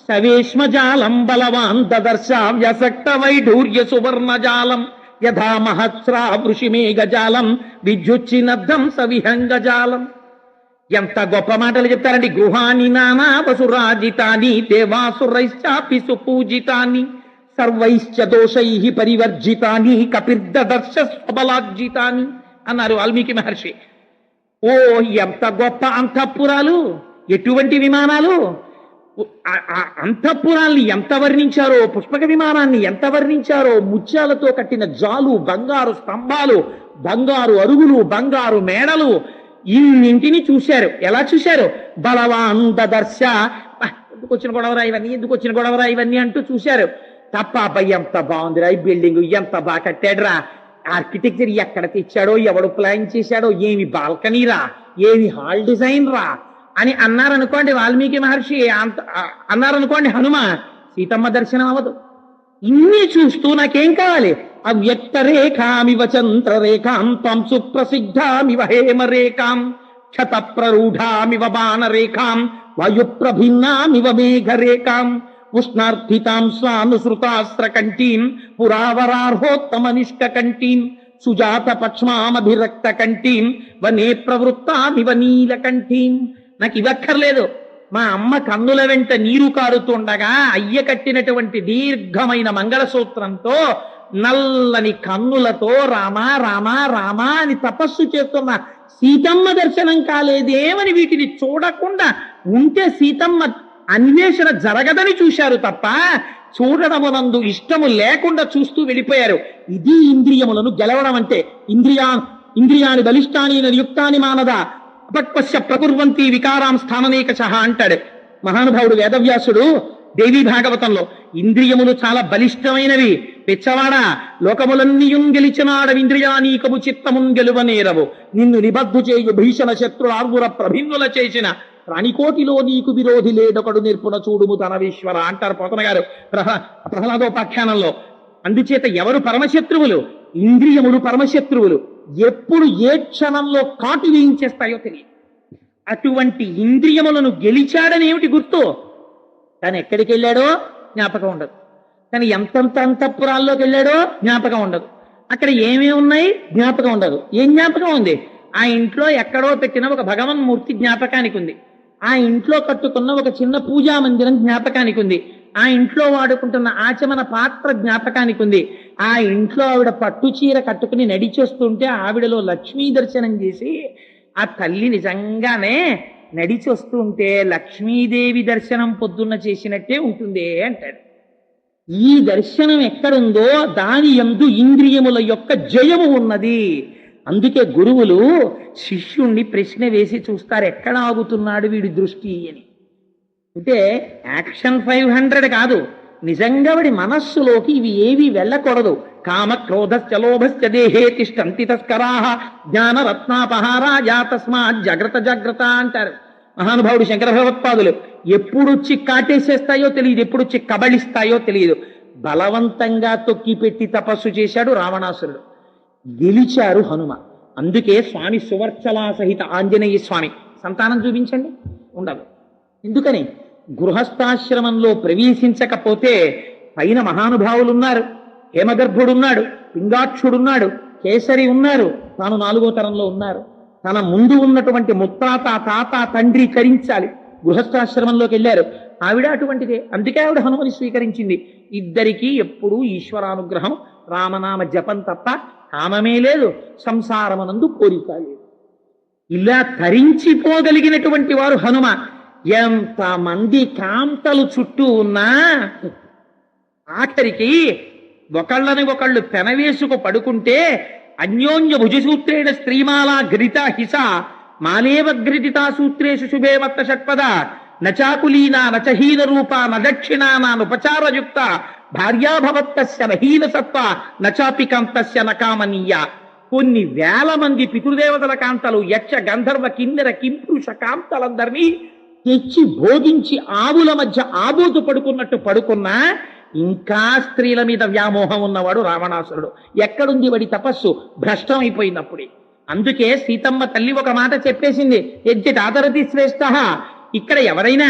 సవేష్మజాలం బలవాన్ దదర్శ వ్యసక్త వైఢూర్య సువర్ణజాలం యథా మహత్స్రా వృషిమేఘజాలం విద్యుచ్చినద్ధం సవిహంగజాలం. ఎంత గొప్ప మాటలు చెప్తారండి. గృహాని నానా వసురాజితాని దేవాసురైశ్చాపి సుపూజితాని సర్వైశ్చ దోషై పరివర్జితాని కపిర్దర్శ స్వబలార్జితాని అన్నారు వాల్మీకి మహర్షి. ఓ ఎంత గొప్ప అంతఃపురాలు, ఎటువంటి విమానాలు! అంతఃపురాల్ని ఎంత వర్ణించారో, పుష్పక విమానాన్ని ఎంత వర్ణించారో. ముత్యాలతో కట్టిన జాలు, బంగారు స్తంభాలు, బంగారు అరుగులు, బంగారు మేడలు, ఇన్నింటిని చూశారు. ఎలా చూశారు? బలవాన్ దదర్శ. ఎందుకు వచ్చిన గొడవరా ఇవన్నీ, ఎందుకు వచ్చిన గొడవరా ఇవన్నీ అంటూ చూశారు తప్ప. అబ్బాయి ఎంత బాగుందిరా ఈ బిల్డింగ్, ఎంత బాగా కట్టాడురా, ఆర్కిటెక్చర్ ఎక్కడ తెచ్చాడో, ఎవడు ప్లాన్ చేశాడో, ఏమి బాల్కనీరా, ఏమి హాల్ డిజైన్ రా అని అన్నారనుకోండి వాల్మీకి మహర్షి, అన్నారనుకోండి హనుమ, సీతమ్మ దర్శనం అవ్వదు. ఇన్ని చూస్తూ నాకేం కావాలి? అవ్యక్త రేఖామివ చంద్రరేఖాం త్వం సుప్రసిద్ధామివ హేమరేఖాం క్షత ప్రరూఢామివ బాణరేఖాం వాయుప్రభిన్నామివ మేఘరేఖాం ఉష్ణార్థితాం స్వానుసృతాస్త్రకంఠీం పురావరార్హోత్తమ నిష్కంఠీం సుజాత పక్ష్మామభిరక్త కంఠీం వనే ప్రవృత్తామివ నీలకంఠీం. నాకు ఇవక్కర్లేదు. మా అమ్మ కన్నుల వెంట నీరు కారుతుండగా అయ్య కట్టినటువంటి దీర్ఘమైన మంగళసూత్రంతో నల్లని కన్నులతో రామా రామా రామా అని తపస్సు చేస్తున్న సీతమ్మ దర్శనం కాలేదేమని వీటిని చూడకుండా ఉంటే సీతమ్మ అన్వేషణ జరగదని చూశారు తప్ప చూడడమునందు ఇష్టము లేకుండా చూస్తూ వెళ్ళిపోయారు. ఇది ఇంద్రియములను గెలవడం అంటే. ఇంద్రియాని బలిష్టాని యుక్తాని మానద అపక్వస్య ప్రకుర్వంతి వికారాం స్థాననేకశ అంటాడు మహానుభావుడు వేదవ్యాసుడు దేవీ భాగవతంలో. ఇంద్రియములు చాలా బలిష్టమైనవి. పిచ్చవాడా, లోకములన్నీయుం గెలిచినాడవింద్రియానీకము చిత్తమున్ గెలువనేరవు నిన్ను నిబద్ధు చేయు భీషణ శత్రులార్వుర ప్రభిన్నుల చేసిన ప్రాణికోటిలో నీకు విరోధి లేడొకడు నిర్పుణ చూడుము తనవీశ్వర అంటారు పోతన గారు ప్రహ్లాదోపాఖ్యానంలో. అందుచేత ఎవరు పరమశత్రువులు? ఇంద్రియములు పరమశత్రువులు. ఎప్పుడు ఏ క్షణంలో కాటు వేయించేస్తాయో తెలియదు. అటువంటి ఇంద్రియములను గెలిచాడని ఏమిటి గుర్తు? తను ఎక్కడికి వెళ్ళాడో జ్ఞాపకం ఉండదు. తను ఎంతంత అంతఃపురాల్లోకి వెళ్ళాడో జ్ఞాపకం ఉండదు. అక్కడ ఏమేమి ఉన్నాయి జ్ఞాపకం ఉండదు. ఏం జ్ఞాపకం ఉంది? ఆ ఇంట్లో ఎక్కడో పెట్టిన ఒక భగవన్మూర్తి జ్ఞాపకానికి ఉంది. ఆ ఇంట్లో కట్టుకున్న ఒక చిన్న పూజా మందిరం జ్ఞాపకానికి ఉంది. ఆ ఇంట్లో వాడుకుంటున్న ఆచమన పాత్ర జ్ఞాపకానికి ఉంది. ఆ ఇంట్లో ఆవిడ పట్టు చీర కట్టుకుని నడిచొస్తుంటే ఆవిడలో లక్ష్మీ దర్శనం చేసి ఆ తల్లి నిజంగానే నడిచొస్తుంటే లక్ష్మీదేవి దర్శనం పొద్దున్న చేసినట్టే ఉంటుంది అంటాడు. ఈ దర్శనం ఎక్కడుందో దాని యందు ఇంద్రియముల యొక్క జయము ఉన్నది. అందుకే గురువులు శిష్యుణ్ణి ప్రశ్న వేసి చూస్తారు, ఎక్కడ ఆగుతున్నాడు వీడి దృష్టి అని. అంటే యాక్షన్ 500 కాదు, నిజంగా వాడి మనస్సులోకి ఇవి ఏవి వెళ్ళకూడదు. కామ క్రోధశ్చ లోభశ్చ దేహే తిష్టంతి తస్కరాః జ్ఞానరత్నాపహారాయ తస్మాత్ జాగ్రత్త జాగ్రత్త అంటారు మహానుభావుడు శంకర భగవత్పాదులు. ఎప్పుడొచ్చి కాటేసేస్తాయో తెలియదు, ఎప్పుడొచ్చి కబళిస్తాయో తెలియదు. బలవంతంగా తొక్కి పెట్టి తపస్సు చేశాడు రావణాసురుడు, గెలిచారు హనుమ. అందుకే స్వామి సువర్చలా సహిత ఆంజనేయ స్వామి సంతానం చూపించండి ఉండదు. ఎందుకని? గృహస్థాశ్రమంలో ప్రవేశించకపోతే పైన మహానుభావులు ఉన్నారు, హేమగర్భుడున్నాడు, పింగాక్షుడున్నాడు, కేసరి ఉన్నారు, తాను 4వ తరంలో ఉన్నారు. తన ముందు ఉన్నటువంటి ముత్తాత తాత తండ్రి చరించాలి. గృహస్థాశ్రమంలోకి వెళ్ళారు. ఆవిడ అటువంటిదే, అందుకే ఆవిడ హనుమని స్వీకరించింది. ఇద్దరికీ ఎప్పుడూ ఈశ్వరానుగ్రహం, రామనామ జపం తప్ప కామమే లేదు, సంసారమునందు కోరిక లేదు. ఇలా తరించిపోగలిగినటువంటి వారు హనుమ. ఎంతమంది కాంతలు చుట్టూ ఉన్నా ఆఖరికి ఒకళ్ళని ఒకళ్ళు పెనవేసుకు పడుకుంటే అన్యోన్య భుజసూత్రేణ స్త్రీమాలా ఘృత హిస మాలేవ ఘృతితా సూత్రేషు శుభే వత్త షట్పద నచాకులీనా నచహీన రూప నదక్షిణానా ఉపచారయుక్త భార్యాభవత్తస్య నహీన సత్వ నచాపి కాంతస్య నకామనీయ. కొన్ని వేల మంది పితృదేవతల కాంతలు, యక్ష గంధర్వ కిన్నెర కింపురుష కాంతలందరినీ తెచ్చి భోగించి ఆవుల మధ్య ఆబోతు పడుకున్నట్టు పడుకున్నా ఇంకా స్త్రీల మీద వ్యామోహం ఉన్నవాడు రావణాసురుడు. ఎక్కడుంది వాడి తపస్సు? భ్రష్టం అయిపోయినప్పుడే. అందుకే సీతమ్మ తల్లి ఒక మాట చెప్పేసింది, యజ్జటాదరతి శ్రేష్ఠ. ఇక్కడ ఎవరైనా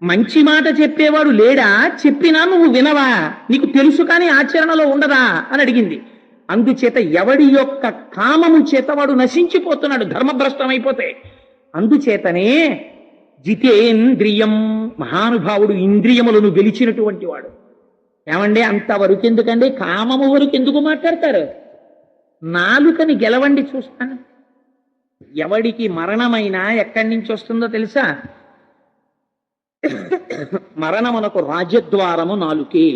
మంచి మాట చెప్పేవాడు లేడా? చెప్పినా నువ్వు వినవా? నీకు తెలుసు కానీ ఆచరణలో ఉండదా అని అడిగింది. అందుచేత ఎవడి యొక్క కామము చేత వాడు నశించిపోతున్నాడు, ధర్మభ్రష్టం అయిపోతే. అందుచేతనే జితేంద్రియం, మహానుభావుడు ఇంద్రియములను గెలిచినటువంటి వాడు. ఏమండి అంతవరకు ఎందుకండి? కామము వరకు ఎందుకు మాట్లాడతారు? నాలుకని గెలవండి చూస్తాను. ఎవడికి మరణమైనా ఎక్కడి నుంచి వస్తుందో తెలుసా? మరణమునకు రాజద్వారము నాలుకే.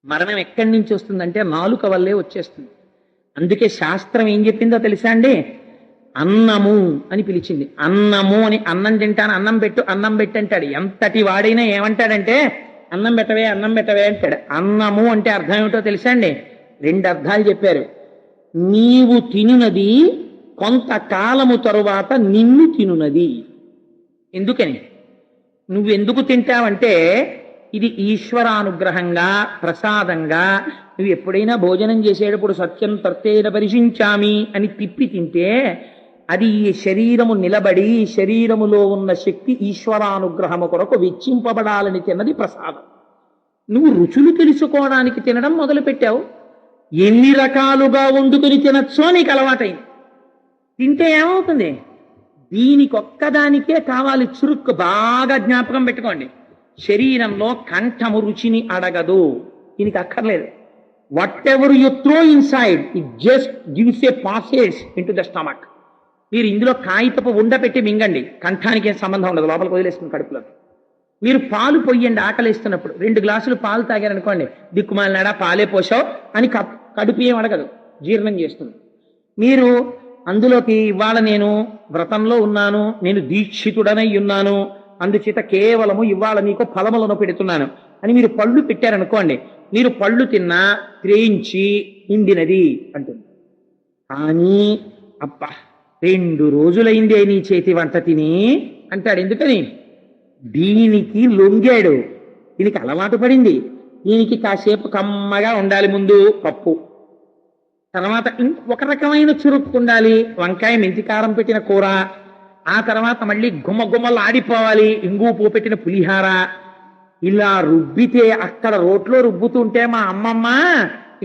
మరణం ఎక్కడి నుంచి వస్తుందంటే నాలుక వల్లే వచ్చేస్తుంది. అందుకే శాస్త్రం ఏం చెప్పిందో తెలుసా అండి? అన్నము అని పిలిచింది. అన్నము అని, అన్నం తింటాను అన్నం పెట్టు అన్నం పెట్టు అంటాడు. ఎంతటి వాడైనా ఏమంటాడంటే అన్నం పెట్టవే అన్నం పెట్టవే అంటాడు. అన్నము అంటే అర్థం ఏమిటో తెలుసా అండి? 2 అర్థాలు చెప్పారు. నీవు తినునది కొంతకాలము తరువాత నిన్ను తినునది. ఎందుకని? నువ్వెందుకు తింటావంటే ఇది ఈశ్వరానుగ్రహంగా ప్రసాదంగా. నువ్వు ఎప్పుడైనా భోజనం చేసేటప్పుడు సత్యం తర్తేన పరిశించామి అని తిప్పి తింటే అది ఈ శరీరము నిలబడి శరీరములో ఉన్న శక్తి ఈశ్వరానుగ్రహము కొరకు వెచ్చింపబడాలని తిన్నది ప్రసాదం. నువ్వు రుచులు తెలుసుకోవడానికి తినడం మొదలుపెట్టావు. ఎన్ని రకాలుగా వండుకొని తినచ్చో నీకు అలవాటైంది. తింటే ఏమవుతుంది? దీనికొక్కదానికే కావాలి చురుక్కు. బాగా జ్ఞాపకం పెట్టుకోండి, శరీరంలో కంఠము రుచిని అడగదు, దీనికి అక్కర్లేదు. What ever you throw inside it just gives a passage into the stomach. మీరు ఇందులో కాగితపు ఉండపెట్టి మింగండి, కంఠానికి ఏం సంబంధం ఉండదు, లోపలికి వదిలేస్తుంది కడుపులో. మీరు పాలు పొయ్యండి ఆకలిస్తున్నప్పుడు. 2 గ్లాసులు పాలు తాగారనుకోండి, దిక్కుమాలినాడా పాలే పోసావు అని కడుపు ఏం అడగదు, జీర్ణం చేస్తుంది. మీరు అందులోకి ఇవాళ నేను వ్రతంలో ఉన్నాను, నేను దీక్షితుడనై ఉన్నాను, అందుచేత కేవలము ఇవాళ నీకు ఫలములను పెడుతున్నాను అని మీరు పళ్ళు పెట్టారనుకోండి, మీరు పళ్ళు తిన్నా త్రేయించి నిండినది అంటుంది. కానీ అబ్బా 2 రోజులైందే నీ చేతి వంట తిని అంటాడు. ఎందుకని? దీనికి లొంగాడు, దీనికి అలవాటు పడింది. దీనికి కాసేపు కమ్మగా ఉండాలి, ముందు పప్పు, తర్వాత ఇంకొక రకమైన చురుక్కు ఉండాలి, వంకాయ మెంతికారం పెట్టిన కూర, ఆ తర్వాత మళ్ళీ గుమ్మలు ఆడిపోవాలి, ఇంగు పూ పెట్టిన పులిహార. ఇలా రుబ్బితే అక్కడ రోట్లో రుబ్బుతుంటే మా అమ్మమ్మ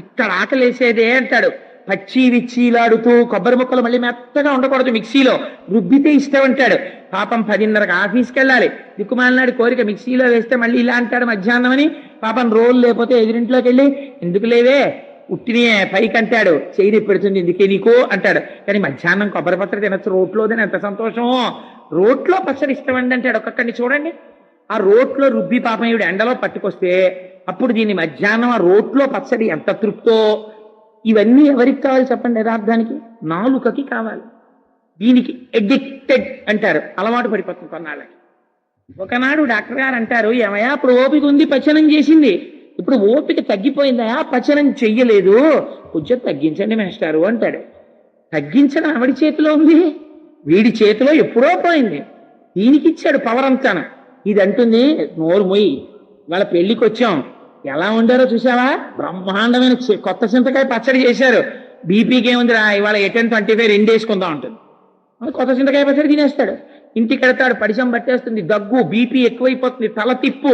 ఇక్కడ ఆకలేసేదే అంటాడు. పచ్చి విచ్చిలాడుతూ కొబ్బరి ముక్కలు మళ్ళీ మెత్తగా ఉండకూడదు, మిక్సీలో రుబ్బితే ఇష్టం అంటాడు. పాపం 10:30కి ఆఫీస్కి వెళ్ళాలి, దిక్కుమాలినాడు కోరిక మిక్సీలో వేస్తే మళ్ళీ ఇలా అంటాడు మధ్యాహ్నం అని. పాపం రోలు లేకపోతే ఎదురింట్లోకి వెళ్ళి ఎందుకు లేవే ఉట్టినే పైకి అంటాడు, చేయి పెడుతుంది ఎందుకే నీకు అంటాడు. కానీ మధ్యాహ్నం కొబ్బరి పచ్చడి తినచ్చు రోట్లోదని ఎంత సంతోషం. రోట్లో పచ్చడి ఇష్టమండి అంటాడు. ఒక్కొక్కడిని చూడండి, ఆ రోట్లో రుబ్బి పాపం ఈవిడ ఎండలో పట్టుకొస్తే అప్పుడు దీన్ని మధ్యాహ్నం ఆ రోట్లో పచ్చడి ఎంత తృప్తో. ఇవన్నీ ఎవరికి కావాలి చెప్పండి? యథార్థానికి నాలుకకి కావాలి. దీనికి ఎడిక్టెడ్ అంటారు, అలవాటు పడిపోతుంది కొన్నాళ్ళకి. ఒకనాడు డాక్టర్ గారు అంటారు, ఏమయ్యా ఇప్పుడు ఓపిక ఉంది పచనం చేసింది, ఇప్పుడు ఓపిక తగ్గిపోయిందా పచనం చెయ్యలేదు, కొంచెం తగ్గించండి మేస్టారు అంటాడు. తగ్గించడం ఎవడి చేతిలో ఉంది? వీడి చేతిలో ఎప్పుడో పోయింది. దీనికి ఇచ్చాడు పవర్ అంతాను. ఇది అంటుంది, నోరు మొయ్యి, వాళ్ళ పెళ్లికి వచ్చాం, ఎలా ఉండారో చూసావా, బ్రహ్మాండమైన కొత్త చింతకాయ పచ్చడి చేశారు, బీపీకి ఏముందిరా ఇవాళ 8-25 2 వేసుకుందాం ఉంటుంది. కొత్త చింతకాయ పచ్చడి తినేస్తాడు, ఇంటికి వెళ్తాడు, పడిశం పట్టేస్తుంది, దగ్గు, బీపీ ఎక్కువైపోతుంది, తల తిప్పు.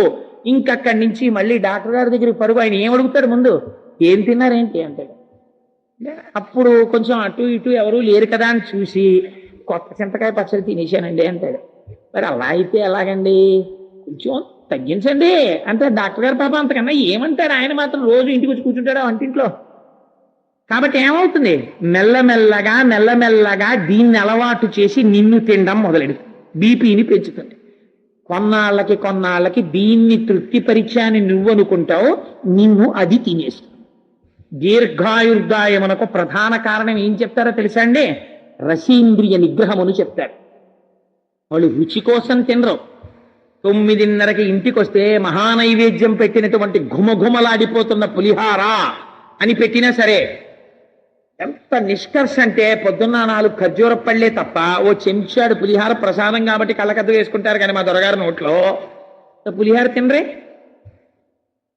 ఇంకక్కడి నుంచి మళ్ళీ డాక్టర్ గారి దగ్గరికి పరుగు. ఆయన ఏమడుగుతాడు ముందు? ఏం తిన్నారేంటి అంటాడు. అప్పుడు కొంచెం అటు ఇటు ఎవరు లేరు కదా అని చూసి కొత్త చింతకాయ పచ్చడి తినేశానండి అంటాడు. మరి అలా అయితే ఎలాగండి, కొంచెం తగ్గించండి అంటే డాక్టర్ గారు పాపం అంతకన్నా ఏమంటాడు, ఆయన మాత్రం రోజు ఇంటికి వచ్చి కూర్చుంటాడు ఆ వంటింట్లో. కాబట్టి ఏమవుతుంది, మెల్లమెల్లగా మెల్లమెల్లగా దీన్ని అలవాటు చేసి నిన్ను తినడం మొదలెడు, బీపీని పెంచుతుంది. కొన్నాళ్ళకి దీన్ని తృప్తిపరిచాని నువ్వు అనుకుంటావు, నిన్ను అది తినేస్తుంది. దీర్ఘాయుర్దాయమునకు ప్రధాన కారణం ఏం చెప్తారో తెలుసా అండి, రసీంద్రియ నిగ్రహమును చెప్తారు. వాళ్ళు రుచి కోసం తినరు. 9:30కి ఇంటికి వస్తే మహానైవేద్యం పెట్టినటువంటి ఘుమఘుమలాడిపోతున్న పులిహార అని పెట్టినా సరే, ఎంత నిష్కర్ష అంటే పొద్దున్న 4 ఖర్జూర పళ్ళే తప్ప ఓ చెంచాడు పులిహార ప్రసాదం కాబట్టి కళ్ళకద్దు వేసుకుంటారు, కానీ మా దొరగారి నోట్లో పులిహార తినరే.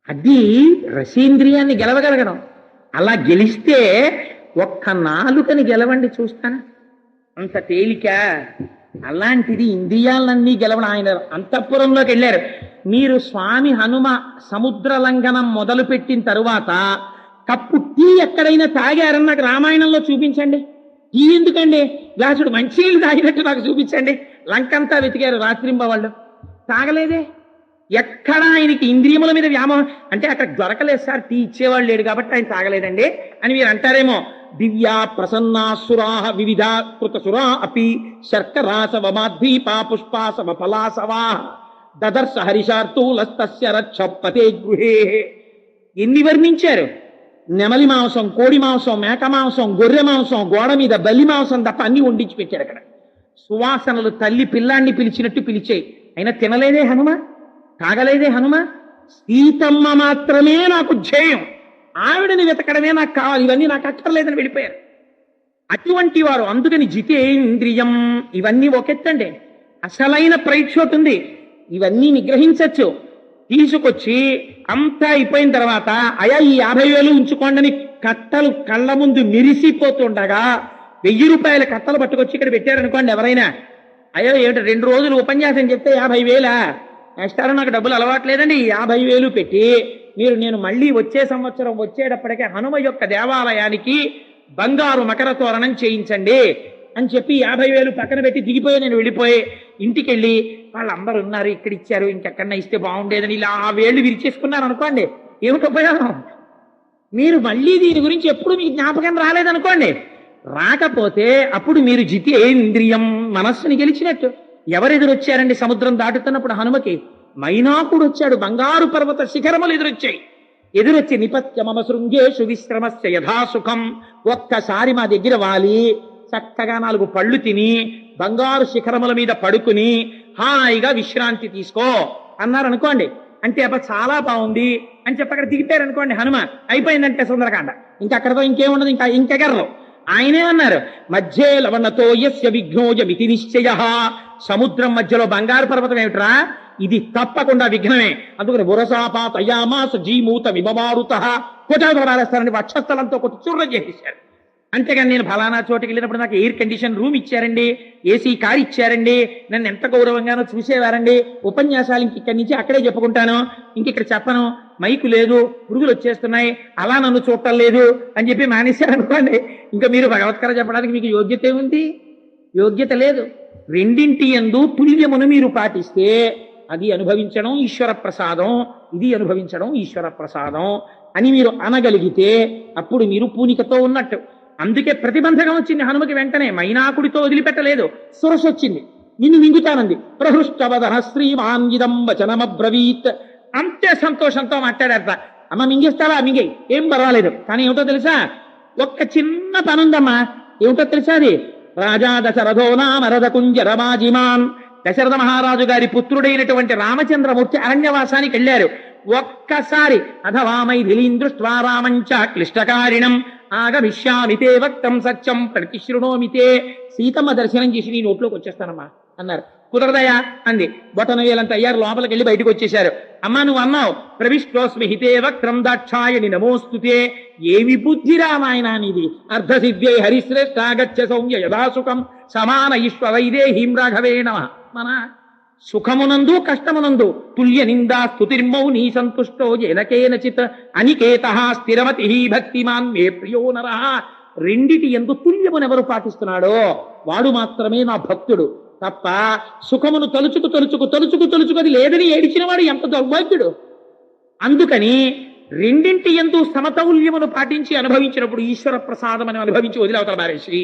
అది రసీంద్రియాన్ని గెలవగలగడం. అలా గెలిస్తే ఒక్క నాలుకని గెలవండి చూస్తాను, అంత తేలిక. అలాంటిది ఇంద్రియాలన్నీ గెలవడం. ఆయన అంతఃపురంలోకి వెళ్ళారు. మీరు స్వామి హనుమ సముద్ర లంఘనం మొదలుపెట్టిన తరువాత కప్పు టీ ఎక్కడైనా తాగారని నాకు రామాయణంలో చూపించండి. టీ ఎందుకండి, గ్లాసుడు మంచినీళ్ళు తాగినట్టు నాకు చూపించండి. లంకంతా వెతికారు రాత్రింబవాళ్ళు, తాగలేదే. ఎక్కడ ఆయనకి ఇంద్రియముల మీద వ్యామోహం అంటే అక్కడ దొరకలేదు సార్, టీ ఇచ్చేవాళ్ళు లేడు కాబట్టి ఆయన తాగలేదండి అని మీరు అంటారేమో. దివ్యా ప్రసన్నాసురా వివిధ కృతసురా అపి శర్కరాసవ మాధ్వీపా పుష్పాసవ ఫలాసవా దదర్శ హరిషార్తూలస్తస్య రక్షపతే గృహే. ఎన్ని వర్ణించారు, నెమలి మాంసం, కోడి మాంసం, మేక మాంసం, గొర్రె మాంసం, గోడ మీద బల్లి మాంసం తప్ప అన్ని వండించి పెట్టారు అక్కడ. సువాసనలు తల్లి పిల్లాన్ని పిలిచినట్టు పిలిచాయి. అయినా తినలేదే హనుమ, తాగలేదే హనుమ. సీతమ్మ మాత్రమే నాకు ధ్యేయం, ఆవిడని వెతకడమే నాకు కావాలి, ఇవన్నీ నాకు అక్కర్లేదని వెళ్ళిపోయారు. అటువంటి వారు అందుకని జితేంద్రియం. ఇవన్నీ ఒకెత్తండి, అసలైన ప్రేక్షోట్ ఉంది, ఇవన్నీ నిగ్రహించచ్చు. తీసుకొచ్చి అంతా అయిపోయిన తర్వాత అయా ఈ 50,000 ఉంచుకోండి కట్టలు కళ్ళ ముందు మిరిసిపోతుండగా 1000 రూపాయల కట్టలు పట్టుకొచ్చి ఇక్కడ పెట్టారనుకోండి ఎవరైనా, అయ్యో ఏమిటి 2 రోజులు ఉపన్యాసం చెప్తే 50,000 ఎక్స్ట్రా, నాకు డబ్బులు అలవాట్లేదండి, 50,000 పెట్టి నేను మళ్ళీ వచ్చే సంవత్సరం వచ్చేటప్పటికే హనుమ యొక్క దేవాలయానికి బంగారు మకర తోరణం చేయించండి అని చెప్పి 50,000 పక్కన పెట్టి దిగిపోయి నేను వెళ్ళిపోయి ఇంటికి వెళ్ళి వాళ్ళందరూ ఉన్నారు ఇక్కడ ఇచ్చారు ఇంకెక్కడన్నా ఇస్తే బాగుండేదని ఇలా ఆ వేళ్ళు విరిచేసుకున్నారు అనుకోండి, ఏమిటి ఉపయోగం? మీరు మళ్ళీ దీని గురించి ఎప్పుడు మీకు జ్ఞాపకం రాలేదనుకోండి, రాకపోతే అప్పుడు మీరు జితేంద్రియం మనస్సుని గెలిచినట్టు. ఎవరెదురొచ్చారండి సముద్రం దాటుతున్నప్పుడు హనుమకి? మైనాకుడు వచ్చాడు, బంగారు పర్వత శిఖరములు ఎదురొచ్చి నిపత్య మమ శృంగేషు విశ్రమస్య యథాసుఖం, ఒక్కసారి మా దగ్గర వాలి చక్కగా 4 పళ్ళు తిని బంగారు శిఖరముల మీద పడుకుని హాయిగా విశ్రాంతి తీసుకో అన్నారు అనుకోండి. అంటే అబ్బా చాలా బాగుంది అని చెప్పి అక్కడ దిగిపోయారు అనుకోండి హనుమ, అయిపోయిందంటే సుందరకాండ. ఇంకక్కడతో ఇంకేముండదు, ఇంకెగర్రు. ఆయనే అన్నారు మధ్యే లవణతో యస్య విఘ్నోజమితి నిశ్చయ. సముద్రం మధ్యలో బంగారు పర్వతం ఏమిట్రా, ఇది తప్పకుండా విఘ్నమే. అందుకని బురసాపాతయామాస జీమూత విమమారుత కొట్టాస్తారని వక్షస్థలంతో కొట్టి చుర్ర చేసేశారు. అంతేగాని నేను ఫలానా చోటుకి వెళ్ళినప్పుడు నాకు ఎయిర్ కండిషన్ రూమ్ ఇచ్చారండి, ఏసీ కార్ ఇచ్చారండి, నన్ను ఎంత గౌరవంగానో చూసేవారండి, ఉపన్యాసాలు ఇక్కడి నుంచి అక్కడే చెప్పుకుంటాను, ఇక్కడ చెప్పను, మైకు లేదు, పురుగులు వచ్చేస్తున్నాయి, అలా నన్ను చూడటం లేదు అని చెప్పి మానేశారనుకోండి, ఇంకా మీరు భగవత్కర చెప్పడానికి మీకు యోగ్యత ఏముంది? యోగ్యత లేదు. రెండింటి యందు తుల్యమును మీరు పాటిస్తే అది అనుభవించడం ఈశ్వర ప్రసాదం, ఇది అనుభవించడం ఈశ్వర ప్రసాదం అని మీరు అనగలిగితే అప్పుడు మీరు పూనికతో ఉన్నట్టు. అందుకే ప్రతిబంధకం వచ్చింది హనుమకి. వెంటనే మైనాకుడితో వదిలిపెట్టలేదు, సురసు వచ్చింది, నిన్ను మింగుతానంది. ప్రహృష్టవదన శ్రీమాన్ ఇదం వచనమబ్రవీత్. అంతే సంతోషంతో మాట్లాడారట. అమ్మ మింగేస్తావా? మింగే, ఏం పర్వాలేదు. కానీ ఏమిటో తెలుసా, ఒక్క చిన్న పనుందమ్మా. ఏమిటో తెలుసా అది? రాజా దశరథో నామ రథకుంజరమాజిమాన్. దశరథ మహారాజు గారి పుత్రుడైనటువంటి రామచంద్రమూర్తి అరణ్యవాసానికి వెళ్ళారు. ఒక్కసారి అథవామై దిలీందృష్ట్వా రామంచ క్లిష్టకారిణం ఆగమిష్యామితే వక్తం సత్యం ప్రతిశృణోమితే. సీతమ్మ దర్శనం చేసి నీ నోట్లోకి వచ్చేస్తానమ్మా అన్నారు. కుదరదయా అంది. బొటన వేలంత అయ్యారు, లోపలికి వెళ్ళి బయటకు వచ్చేశారు. అమ్మా నువ్వు అన్నావు ప్రవిష్టోస్మి హితే వక్రం దాక్షాయని నమోస్తుతే. ఏమి బుద్ధిరా నాయనా నీది? అర్ధసిద్ధ్యై హరిశ్రేష్టాగచ్చ సౌమ్య యథాసుఖం సమాన ఈశ్వ వైదేహీం రాఘవేణ. మన సుఖమునందు కష్టమునందు తుల్య నిందా స్తుతిర్మౌని సంతుష్టో జనకేనచిత్ అనికేత స్థిరమతి భక్తిమాన్ మే ప్రియో నర. రెండిటి ఎందు తుల్యమునెవరు పాటిస్తున్నాడో వాడు మాత్రమే నా భక్తుడు. తప్ప సుఖమును తలుచుకు తలుచుకు తలుచుకు తలుచుకు అది లేదని ఏడిచిన వాడు ఎంత దౌర్భాగ్యుడు. అందుకని రెండింటి యందు సమతౌల్యమును పాటించి అనుభవించినప్పుడు ఈశ్వర ప్రసాదం అని అనుభవించి వదిలవుతాడు మహర్షి.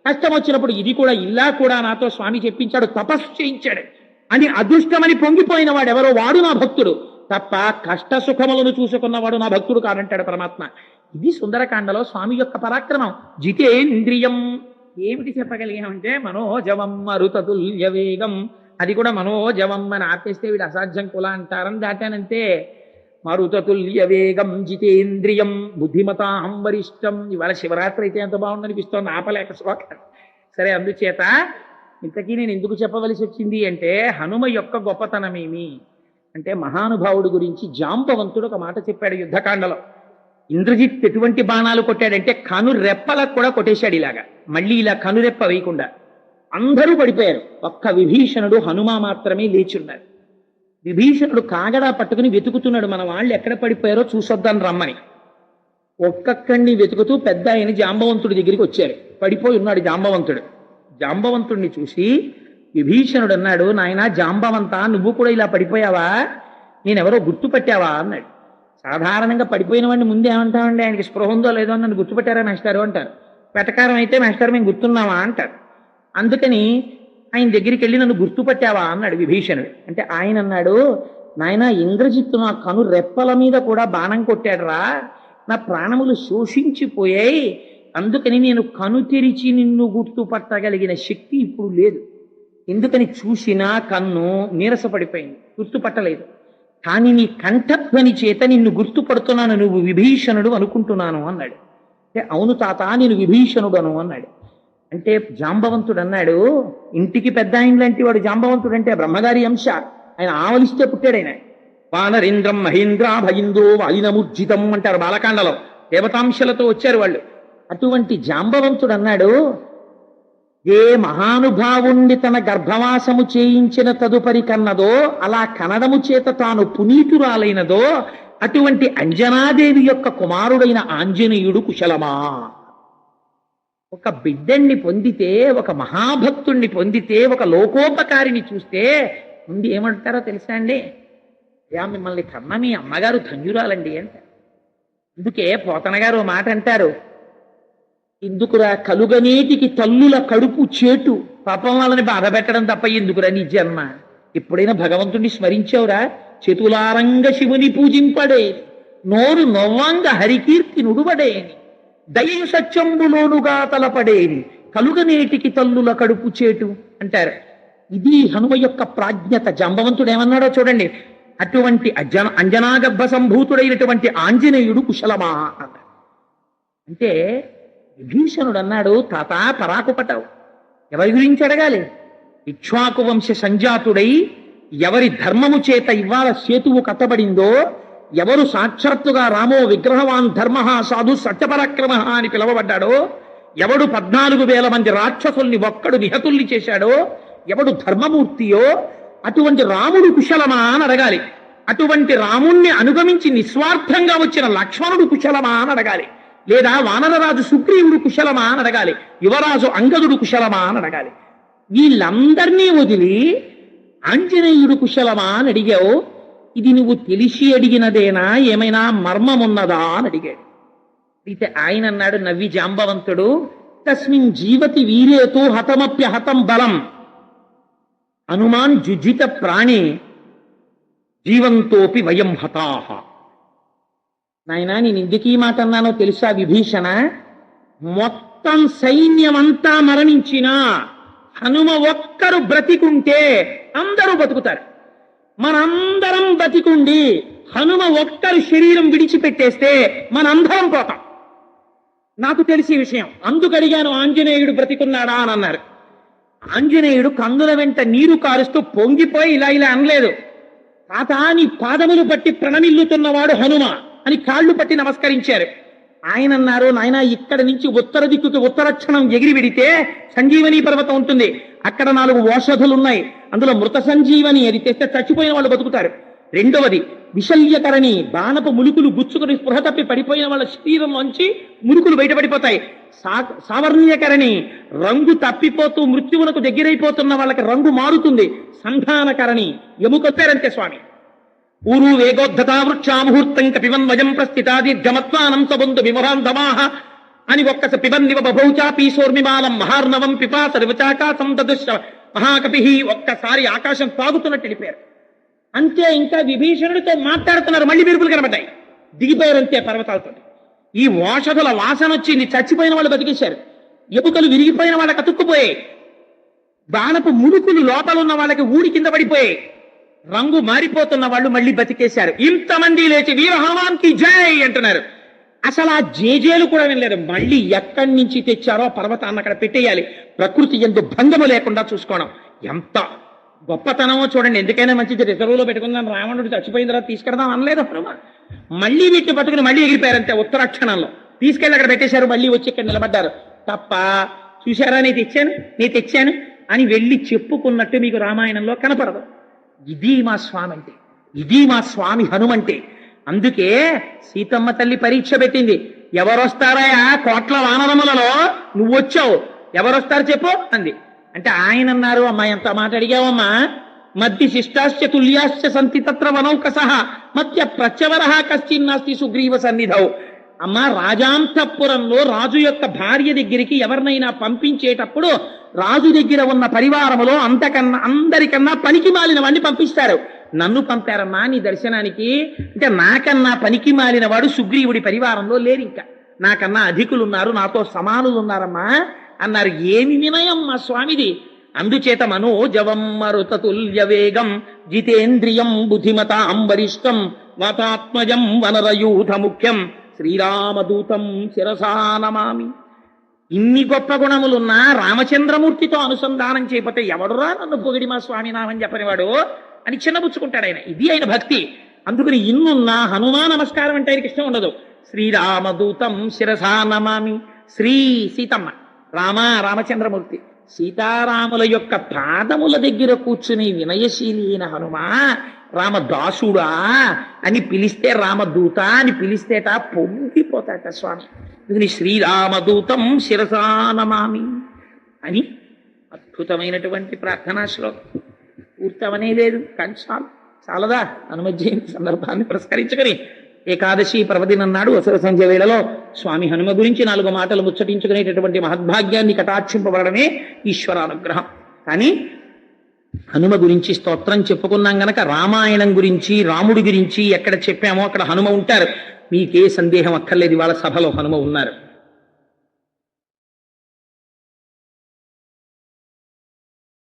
కష్టం వచ్చినప్పుడు ఇది కూడా ఇలా కూడా నాతో స్వామి చెప్పించాడు, తపస్సు చేయించాడు అని అదృష్టమని పొంగిపోయిన వాడెవరో వాడు నా భక్తుడు తప్ప కష్ట సుఖములను చూసుకున్నవాడు నా భక్తుడు కాదంటాడు పరమాత్మ. ఇది సుందరకాండలో స్వామి యొక్క పరాక్రమం. జితేంద్రియం ఏమిటి చెప్పగలిగామంటే మనోజవం మరుతతుల్య వేగం. అది కూడా మనోజవం అని ఆపేస్తే వీడు అసాధ్యం కుల అంటారని దాటానంతే. మరుతతుల్య వేగం జితేంద్రియం బుద్ధిమతాం వరిష్టం. ఇవాళ శివరాత్రి అయితే ఎంత బాగుందనిపిస్తోంది, ఆపలేక శ్లోకం. సరే, అందుచేత ఇంతకీ నేను ఎందుకు చెప్పవలసి వచ్చింది అంటే హనుమ యొక్క గొప్పతనమేమి అంటే మహానుభావుడి గురించి జాంబవంతుడు ఒక మాట చెప్పాడు యుద్ధకాండలో. ఇంద్రజిత్ ఎటువంటి బాణాలు కొట్టాడంటే కను రెప్పలకు కూడా కొట్టేశాడు ఇలాగా. మళ్ళీ ఇలా కనురెప్ప వేయకుండా అందరూ పడిపోయారు. ఒక్క విభీషణుడు హనుమ మాత్రమే లేచున్నారు. విభీషణుడు కాగడా పట్టుకుని వెతుకుతున్నాడు, మన వాళ్ళు ఎక్కడ పడిపోయారో చూసొద్దాన్ని రమ్మని. ఒక్కొక్కడిని వెతుకుతూ పెద్ద ఆయన జాంబవంతుడి దగ్గరికి వచ్చారు. పడిపోయి ఉన్నాడు జాంబవంతుడు. జాంబవంతుడిని చూసి విభీషణుడు అన్నాడు, నాయనా జాంబవంతా, నువ్వు కూడా ఇలా పడిపోయావా? నేనెవరో గుర్తుపట్టావా అన్నాడు. సాధారణంగా పడిపోయిన వాడిని ముందే ఏమంటామండి, ఆయనకి స్పృహ ఉందో లేదో అని నన్ను గుర్తుపట్టారా మాస్టారు అంటారు. వెటకారం అయితే మాస్టర్ మేము గుర్తున్నావా అంటారు. అందుకని ఆయన దగ్గరికి వెళ్ళి నన్ను గుర్తుపట్టావా అన్నాడు విభీషణుడు. అంటే ఆయన అన్నాడు, నాయనా ఇంద్రజిత్తు నా కను రెప్పల మీద కూడా బాణం కొట్టాడురా, నా ప్రాణములు శోషించిపోయాయి, అందుకని నేను కను తెరిచి నిన్ను గుర్తుపట్టగలిగిన శక్తి ఇప్పుడు లేదు. ఎందుకని చూసినా కన్ను నీరసపడిపోయింది, గుర్తుపట్టలేదు. కానీ నీ కంఠధ్వని చేత నిన్ను గుర్తుపడుతున్నాను, నువ్వు విభీషణుడు అనుకుంటున్నాను అన్నాడు. అంటే అవును తాత, నేను విభీషణుడను అన్నాడు. అంటే జాంబవంతుడు అన్నాడు, ఇంటికి పెద్ద ఆయన లాంటి వాడు జాంబవంతుడు అంటే బ్రహ్మగారి అంశ, ఆయన ఆవలిస్తే పుట్టాడు ఆయన. వానరేంద్రం మహేంద్ర భయింద్రో వాలినముర్జితం అంటారు బాలకాండలో. దేవతాంశలతో వచ్చారు వాళ్ళు. అటువంటి జాంబవంతుడు అన్నాడు, ఏ మహానుభావుణ్ణి తన గర్భవాసము చేయించిన తదుపరి కన్నదో, అలా కనడము చేత తాను పునీతురాలైనదో అటువంటి అంజనాదేవి యొక్క కుమారుడైన ఆంజనేయుడు కుశలమా? ఒక బిడ్డణ్ణి పొందితే, ఒక మహాభక్తుణ్ణి పొందితే, ఒక లోకోపకారిని చూస్తే ముందు ఏమంటారో తెలుసా అండి? మిమ్మల్ని కన్న మీ అమ్మగారు ధన్యురాలండి అంటే. అందుకే పోతన గారు మాట అంటారు, ఎందుకురా కలుగనేటికి తల్లుల కడుపు చేటు, పాపం వాళ్ళని బాధ పెట్టడం తప్ప ఎందుకురా నీ జన్మ? ఎప్పుడైనా భగవంతుణ్ణి స్మరించావురా? చేతులారంగ శివుని పూజింపడేని, నోరు నొవ్వంగ హరికీర్తి నుడువడేని, దయయు సత్యంబులోనుగా తలపడేని, కలుగనేటికి తల్లుల కడుపు చేటు అంటారు. ఇది హనుమ యొక్క ప్రాజ్ఞత. జాంబవంతుడు ఏమన్నాడో చూడండి, అటువంటి అంజనాగర్భ సంభూతుడైనటువంటి ఆంజనేయుడు కుశలమా అన్నాడు. అంటే విభీషణుడు అన్నాడు, తాత పరాకుపటావు, ఎవరి గురించి అడగాలి? ఇక్ష్వాకు వంశ సంజాతుడై ఎవరి ధర్మము చేత ఇవాళ సేతువు కట్టబడిందో, ఎవరు సాక్షాత్తుగా రామో విగ్రహవాన్ ధర్మ సాధు సత్యపరాక్రమ అని పిలువబడ్డాడో, ఎవడు 14,000 మంది రాక్షసుల్ని ఒక్కడు నిహతుల్ని చేశాడో, ఎవడు ధర్మమూర్తియో అటువంటి రాముడు కుశలమా అని అడగాలి. అటువంటి రాముణ్ణి అనుగమించి నిస్వార్థంగా వచ్చిన లక్ష్మణుడు కుశలమా అని అడగాలి. లేదా వానరరాజు సుగ్రీవుడు కుశలమా అని అడగాలి. యువరాజు అంగదుడు కుశలమా అని అడగాలి. వీళ్ళందరినీ వదిలి ఆంజనేయుడు కుశలమా అని అడిగావు. ఇది నువ్వు తెలిసి అడిగినదేనా, ఏమైనా మర్మమున్నదా అని అడిగాడు. అయితే ఆయన అన్నాడు నవ్వి జాంబవంతుడు, తస్మిన్ జీవతి వీరేతో హతమప్యహతం బలం హనుమాన్ జుజిత ప్రాణి జీవంతోపి వయం హతాహ. నాయనా నేను ఎందుకు ఈ మాట అన్నానో తెలుసా విభీషణ? మొత్తం సైన్యమంతా మరణించినా హనుమ ఒక్కరు బ్రతికుంటే అందరూ బతుకుతారు. మనందరం బతికుండి హనుమ ఒక్కరు శరీరం విడిచిపెట్టేస్తే మనందరం పోతాం. నాకు తెలిసి విషయం, అందుకు అడిగాను ఆంజనేయుడు బ్రతికున్నాడా అని అన్నారు. ఆంజనేయుడు కందుల వెంట నీరు కారుస్తూ పొంగిపోయి ఇలా ఇలా అనలేదు, తాత నీ పాదములు పట్టి ప్రణమిల్లుతున్నవాడు హనుమ అని కాళ్ళు పట్టి నమస్కరించారు. ఆయన అన్నారు, నాయన ఇక్కడి నుంచి ఉత్తర దిక్కుకి ఉత్తరక్షణం ఎగిరి విడితే సంజీవని పర్వతం ఉంటుంది, అక్కడ 4 ఓషధులున్నాయి, అందులో మృత సంజీవని అది తెస్తే చచ్చిపోయిన వాళ్ళు బతుకుతారు. రెండవది విశల్యకరణి, బాణపు ములుకులు గుచ్చుకుని స్పృహ తప్పి పడిపోయిన వాళ్ళ శరీరంలోంచి ములుకులు బయటపడిపోతాయి. సావర్ణ్యకరణి, రంగు తప్పిపోతూ మృత్యువునకు దగ్గరైపోతున్న వాళ్ళకి రంగు మారుతుంది. సంధానకరణి, ఎముక పేరంతే స్వామి. ఊరు వేగోద్ధతా వృక్షాముహూర్తం కపివన్ వజం ప్రస్థితా దీర్ఘమత్వానం సబంధు విమరాంధమాహ అని ఒక్కస పిబన్నివ బభౌచా పీశోర్మిమాలం మహార్ణవం పిపా సర్వచాకాశం తదుశ్ర మహాకపి, ఒక్కసారి ఆకాశం తాగుతున్నట్టు వెళ్ళిపోయారు. అంతే, ఇంకా విభీషణుడితో మాట్లాడుతున్నారు, మళ్ళీ మెరుపులు కనబడ్డాయి, దిగిపోయారంతే పర్వతాలతో. ఈ ఓషధుల వాసన వచ్చింది, చచ్చిపోయిన వాళ్ళు బతికేశారు, ఎముకలు విరిగిపోయిన వాళ్ళకి అతుక్కుపోయాయి, బాణపు ముడుకులు లోపల ఉన్న వాళ్ళకి ఊడి కింద పడిపోయాయి, రంగు మారిపోతున్న వాళ్ళు మళ్ళీ బతికేశారు. ఇంతమంది లేచి వీర హనుమాన్కి జై అంటున్నారు. అసలు ఆ జేజేలు కూడా వినలేదు. మళ్ళీ ఎక్కడి నుంచి తెచ్చారో పర్వతాన్ని అక్కడ పెట్టేయాలి. ప్రకృతి ఎందు భంగము లేకుండా చూసుకోవడం ఎంత గొప్పతనమో చూడండి. ఎందుకైనా మంచిది, రిజర్వులో పెట్టుకుందాం, రావణుడు చచ్చిపోయిన తర్వాత తీసుకెడదాం అనలేదు హనుమ. మళ్ళీ వీటిని పట్టుకుని మళ్ళీ ఎగిరిపోయారంతే. ఉత్తరాక్షణంలో తీసుకెళ్ళి అక్కడ పెట్టేశారు, మళ్ళీ వచ్చి ఇక్కడ నిలబడ్డారు తప్ప, చూశారా నేను తెచ్చాను అని వెళ్ళి చెప్పుకున్నట్టు మీకు రామాయణంలో కనపడదు. ఇది మా స్వామి అంటే, ఇది మా స్వామి హనుమంటే. అందుకే సీతమ్మ తల్లి పరీక్ష పెట్టింది. ఎవరొస్తారా కోట్ల వానరములలో, నువ్వు వచ్చావు, ఎవరొస్తారు చెప్పు అంది. అంటే ఆయన అన్నారు, అమ్మా ఎంత మాట అడిగావమ్మా, మధ్య శిష్టాశ్చ తుల్యాశ్చ సంతి తత్ర వనౌకసః మధ్య ప్రత్యవరః కశ్చిన్నాస్తి సుగ్రీవ సన్నిధౌ. అమ్మా, రాజాంతఃపురంలో రాజు యొక్క భార్య దగ్గరికి ఎవరినైనా పంపించేటప్పుడు రాజు దగ్గర ఉన్న పరివారములో అందరికన్నా పనికి మాలిన వాడిని పంపిస్తారు. నన్ను పంపారమ్మా నీ దర్శనానికి అంటే, నాకన్నా పనికి మాలిన వాడు సుగ్రీవుడి పరివారంలో లేరు, ఇంకా నాకన్నా అధికులున్నారు, నాతో సమానులు ఉన్నారమ్మా అన్నారు. ఏమి వినయం మా స్వామిది. అందుచేత మనోజవం మరుతతుల్య వేగం జితేంద్రియం బుద్ధిమతాం వరిష్టం వాతాత్మజం వనరయూథ ముఖ్యం శ్రీరామదూతం శిరసా నమామి. ఇన్ని గొప్ప గుణములున్నా రామచంద్రమూర్తితో అనుసంధానం చేయకపోతే ఎవడురా నన్ను పొగిడి మా స్వామి నామని చెప్పనివాడు అని చిన్నబుచ్చుకుంటాడు ఆయన. ఇది ఆయన భక్తి. అందుకని ఇన్నున్నా హనుమా నమస్కారం అంటే ఆయనకి ఇష్టం ఉండదు. శ్రీరామదూతం శిరసా నమామి. శ్రీ సీతమ్మ, రామచంద్రమూర్తి, సీతారాముల యొక్క పాదముల దగ్గర కూర్చుని వినయశీలి అయిన హనుమా, రామదాసుడా అని పిలిస్తే, రామదూత అని పిలిస్తేట పొంగిపోతాట స్వామి. అందుకని శ్రీరామదూతం శిరసా నమామి అని అద్భుతమైనటువంటి ప్రార్థనా శ్లోకం. పూర్తవనే లేదు, కానీ చాలదా హనుమ జయంతి సందర్భాన్ని పురస్కరించుకొని ఏకాదశి పర్వదినం నాడు అసుర సంధ్య వేళలో స్వామి హనుమ గురించి 4 మాటలు ముచ్చటించుకునేటటువంటి మహద్భాగ్యాన్ని కటాక్షింపబడమే ఈశ్వరానుగ్రహం. కానీ హనుమ గురించి స్తోత్రం చెప్పుకున్నాం గనక రామాయణం గురించి, రాముడి గురించి ఎక్కడ చెప్పామో అక్కడ హనుమ ఉంటారు. మీకే సందేహం అక్కర్లేదు, వాళ్ళ సభలో హనుమ ఉన్నారు.